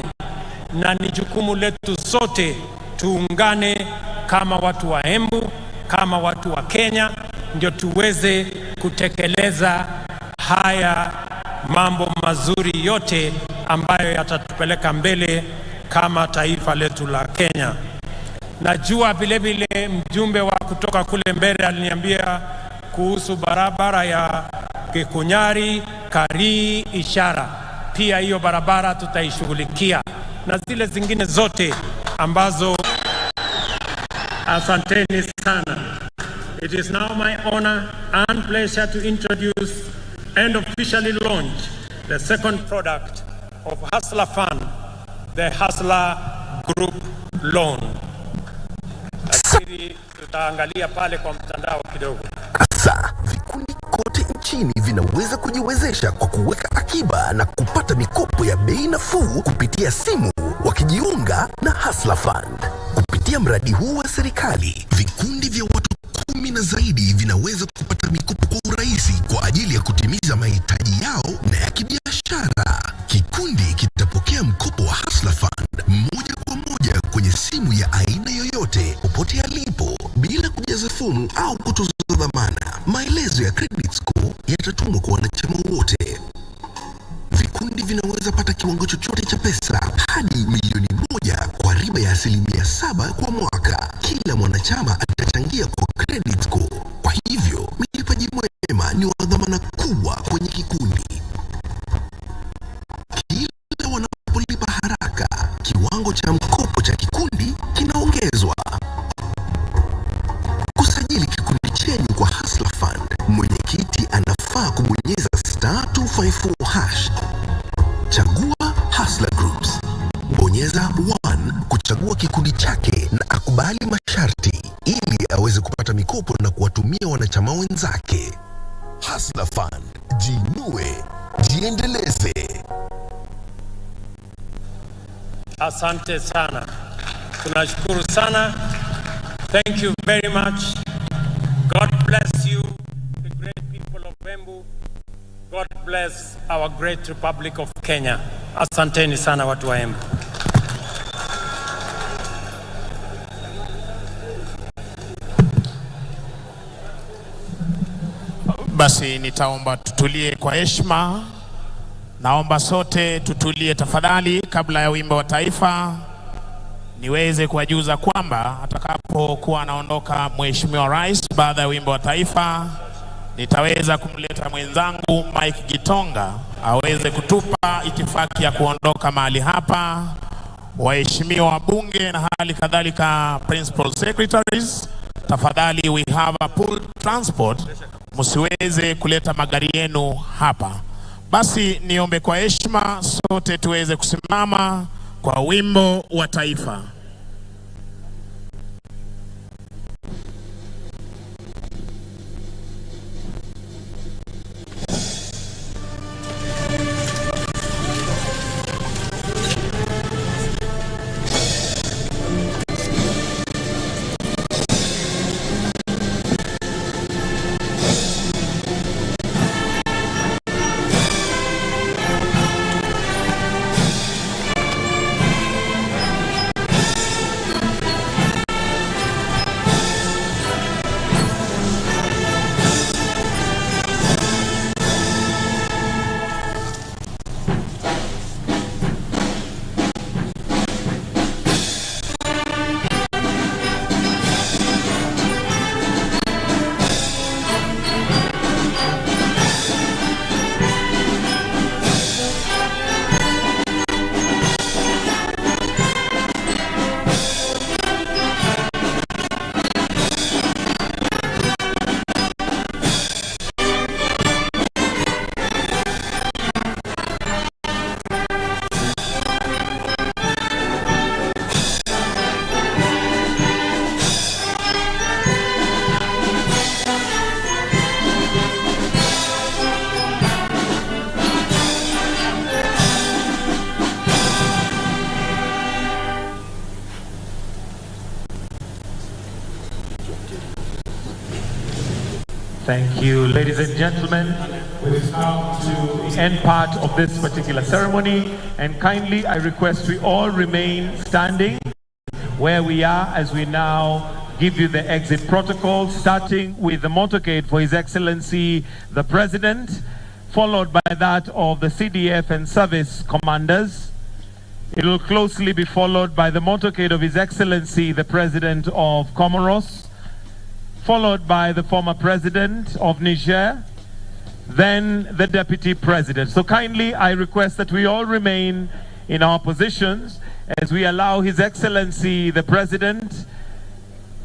na ni jukumu letu sote tuungane kama watu wa Embu, kama watu wa Kenya, ndio tuweze kutekeleza haya mambo mazuri yote ambayo yatatupeleka mbele kama taifa letu la Kenya. Najua vile vile mjumbe wa kutoka kule mbele aliniambia kuhusu barabara ya Kikunyari Kari Ishara, pia hiyo barabara tutaishughulikia, na zile zingine zote ambazo. Asanteni sana. It is now my honor and pleasure to introduce and officially launch the second product of Hustler Fund, the Hustler Group Loan. Nafikiri tutaangalia pale kwa mtandao kidogo. Sasa vikundi kote nchini vinaweza kujiwezesha kwa kuweka akiba na kupata mikopo ya bei nafuu kupitia simu wakijiunga na Hustler Fund. Kupitia mradi huu wa serikali, vikundi vya watu 10 na zaidi vinaweza kupata mikopo kwa urahisi kwa ajili ya kutimiza mahitaji yao na ya kibiashara. Kikundi kitapokea mkopo wa Hustler Fund moja kwa moja kwenye simu ya aina yoyote popote alipo bila kujaza fomu au kutoza dhamana. Maelezo ya credit score yatatumwa kwa wanachama wote. Vikundi vinaweza pata kiwango chochote cha pesa hadi milioni 1 kwa riba ya 7% kwa mwaka. Kila mwanachama atachangia kwa credit score. Kwa hivyo, mlipaji mwema ni wa dhamana kubwa kwenye kikundi. Kila wanapolipa haraka, kiwango cha mkopo cha kikundi kinaongezwa. Kusajili kikundi chenu kwa Hustler Fund, mwenyekiti anafaa kubonyeza *254#. Chagua Hustler Groups. Bonyeza 1 kuchagua kikundi chake na akubali masharti ili aweze kupata mikopo na kuwatumia wanachama wenzake. Hustler Fund. Jiinue, jiendeleze. Asante sana. Tunashukuru sana. Thank you very much. God bless you, the great people of Embu. God bless our great Republic of Kenya. Asanteni sana watu wa Embu. Basi nitaomba tutulie kwa heshima. Naomba sote tutulie tafadhali kabla ya wimbo wa taifa. Niweze kuwajuza kwamba atakapokuwa anaondoka Mheshimiwa Rais baada ya wimbo wa taifa, nitaweza kumleta mwenzangu Mike Gitonga aweze kutupa itifaki ya kuondoka mahali hapa. Waheshimiwa wabunge na hali kadhalika principal secretaries, tafadhali we have a pool transport, msiweze kuleta magari yenu hapa. Basi niombe kwa heshima sote tuweze kusimama kwa wimbo wa taifa. Thank you, ladies and gentlemen. We've come to the end part of this particular ceremony, and kindly I request we all remain standing where we are as we now give you the exit protocol, starting with the motorcade for His Excellency the President, followed by that of the CDF and service commanders. It will closely be followed by the motorcade of His Excellency the President of Comoros, followed by the former President of Niger, then the Deputy President. So kindly, I request that we all remain in our positions as we allow His Excellency the President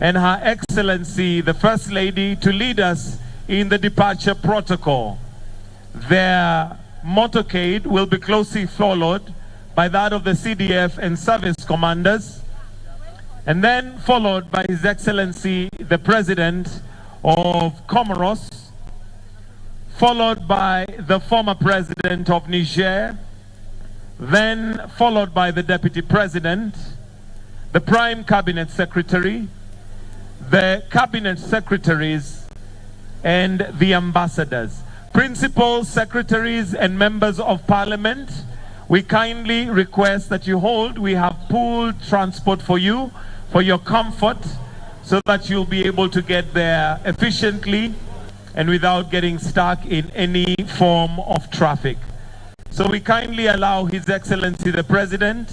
and Her Excellency the First Lady to lead us in the departure protocol. Their motorcade will be closely followed by that of the CDF and service commanders, and then followed by His Excellency the President of Comoros, followed by the former President of Niger, then followed by the Deputy President, the Prime Cabinet Secretary, the Cabinet Secretaries, and the ambassadors. Principal secretaries and members of Parliament, we kindly request that you hold. We have pooled transport for you, for your comfort, so that you'll be able to get there efficiently and without getting stuck in any form of traffic. So we kindly allow His Excellency the President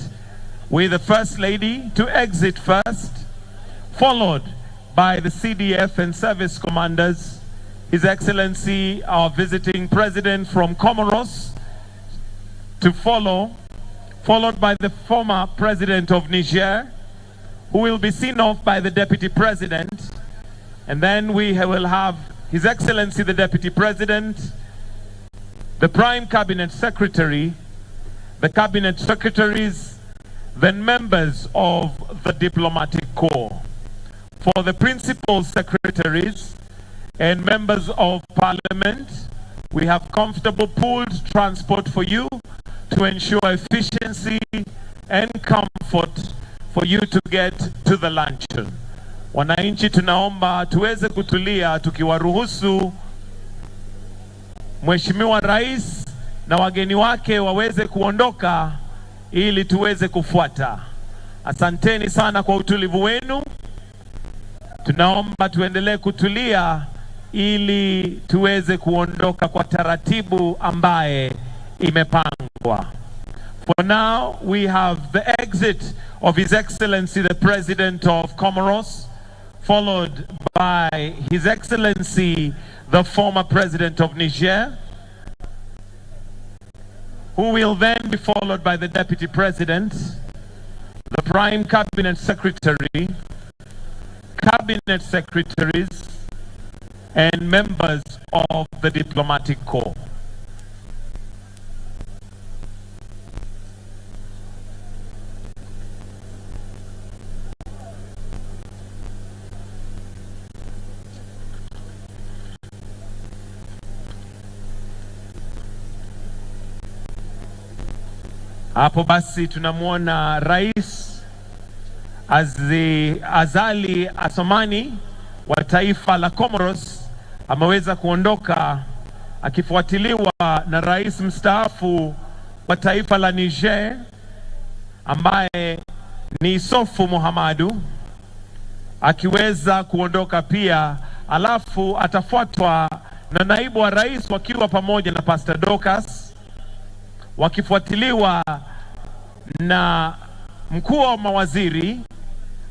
with the First Lady to exit first, followed by the CDF and service commanders, His Excellency our visiting President from Comoros to follow, followed by the former President of Niger, who will be seen off by the Deputy President, and then we will have His Excellency the Deputy President, the Prime Cabinet Secretary, the Cabinet Secretaries, then members of the Diplomatic Corps. For the Principal Secretaries and members of Parliament, we have comfortable pooled transport for you to ensure efficiency and comfort for you to get to the luncheon. Wananchi, tunaomba tuweze kutulia tukiwaruhusu Mheshimiwa Rais na wageni wake waweze kuondoka ili tuweze kufuata. Asanteni sana kwa utulivu wenu. Tunaomba tuendelee kutulia ili tuweze kuondoka kwa taratibu ambaye imepangwa. For now, we have the exit of His Excellency the President of Comoros, followed by His Excellency the former President of Niger, who will then be followed by the Deputy President, the Prime Cabinet Secretary, Cabinet Secretaries, and members of the Diplomatic Corps. Hapo basi tunamwona Rais Azali Assoumani wa taifa la Comoros ameweza kuondoka akifuatiliwa na Rais mstaafu wa taifa la Niger ambaye ni Sofu Muhammadu akiweza kuondoka pia, alafu atafuatwa na naibu wa rais wakiwa pamoja na Pastor Dorcas, wakifuatiliwa na mkuu wa mawaziri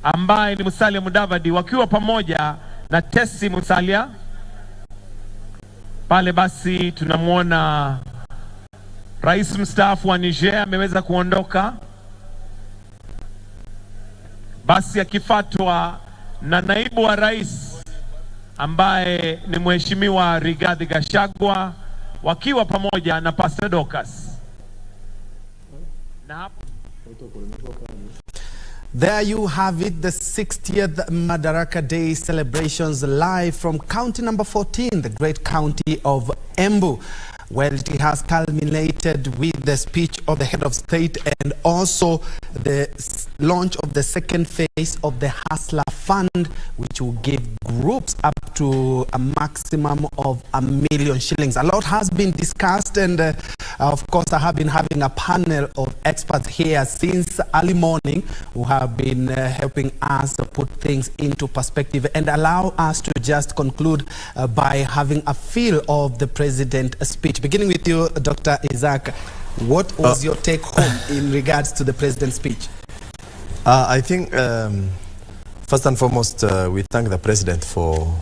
ambaye ni Musalia Mudavadi wakiwa pamoja na Tesi Musalia. Pale basi tunamwona rais mstaafu wa Niger ameweza kuondoka, basi akifuatwa na naibu wa rais ambaye ni Mheshimiwa Rigathi Gachagua wakiwa pamoja na Pastor Dorcas. There you have it, the 60th Madaraka Day Celebrations live from county number 14, the great county of Embu. Well, it has culminated with the speech of the head of state and also the launch of the second phase of the Hustler Fund, which will give groups up to a maximum of $1 million shillings. A lot has been discussed, and of course I have been having a panel of experts here since early morning who have been helping us put things into perspective and allow us to just conclude by having a feel of the president's speech. Beginning with you, Dr. Isaac, what was your take home in regards to the president's speech? I think first and foremost we thank the president for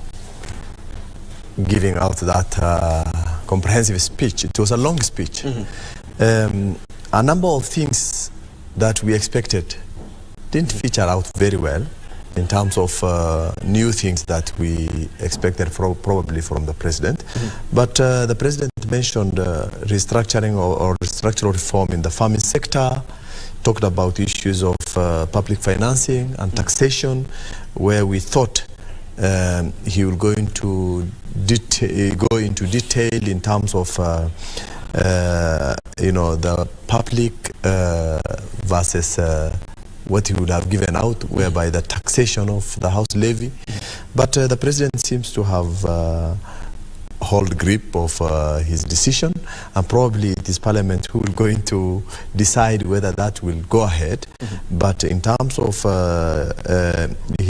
giving out that comprehensive speech. It was a long speech. A number of things that we expected didn't feature out very well in terms of new things that we expected probably from the president. But the president mentioned restructuring or structural reform in the farming sector, talked about issues of public financing and taxation, where we thought he will go into detail in terms of the public versus what he would have given out, whereby the taxation of the house levy. But the president seems to have hold grip of his decision, and probably it is Parliament who will going to decide whether that will go ahead. But in terms of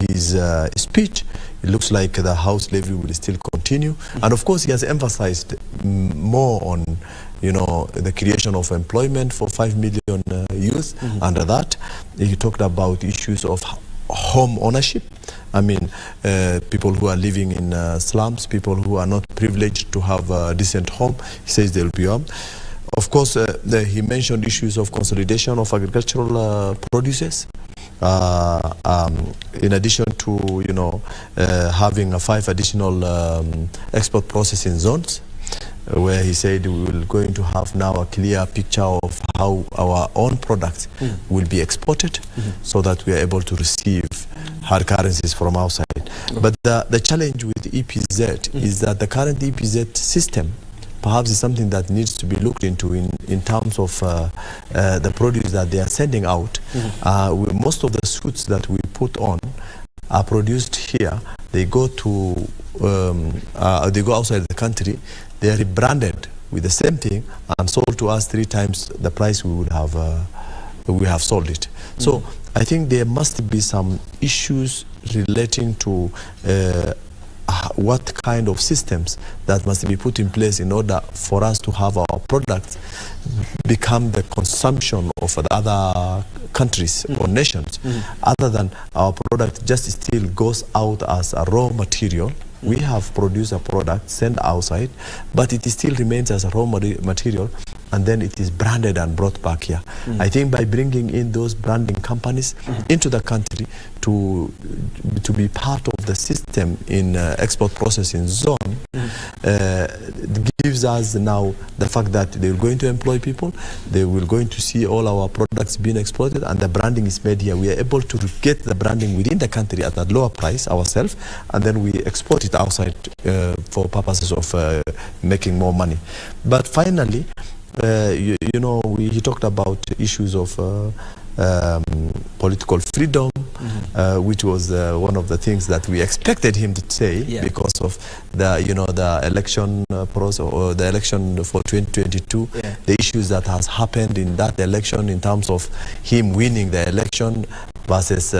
his speech, it looks like the house levy will still continue. And of course, he has emphasized more on the creation of employment for 5 million youth. Under that, he talked about issues of home ownership. I mean, people who are living in slums, people who are not privileged to have a decent home, he says they'll be armed. Of course, he mentioned issues of consolidation of agricultural produces. In addition to, having 5 additional export processing zones, where he said we will going to have now a clear picture of how our own products will be exported, so that we are able to receive hard currencies from outside. But the challenge with EPZ is that the current EPZ system perhaps is something that needs to be looked into in terms of the produce that they are sending out. Most of the suits that we put on are produced here. They go to they go outside the country. They are rebranded with the same thing and sold to us 3 times the price we would have sold it. So I think there must be some issues relating to what kind of systems that must be put in place in order for us to have our products become the consumption of the other countries or nations, other than our product just still goes out as a raw material. We have produced a product, sent outside, but it still remains as a raw material, and then it is branded and brought back here. I think by bringing in those branding companies into the country to be part of the system in export processing zone, gives us now the fact that they're going to employ people, they will going to see all our products being exported, and the branding is made here. We are able to get the branding within the country at a lower price ourselves, and then we export it outside for purposes of making more money. But finally, he talked about issues of political freedom, which was one of the things that we expected him to say, because of the election process, or the election for 2022, the issues that has happened in that election in terms of him winning the election versus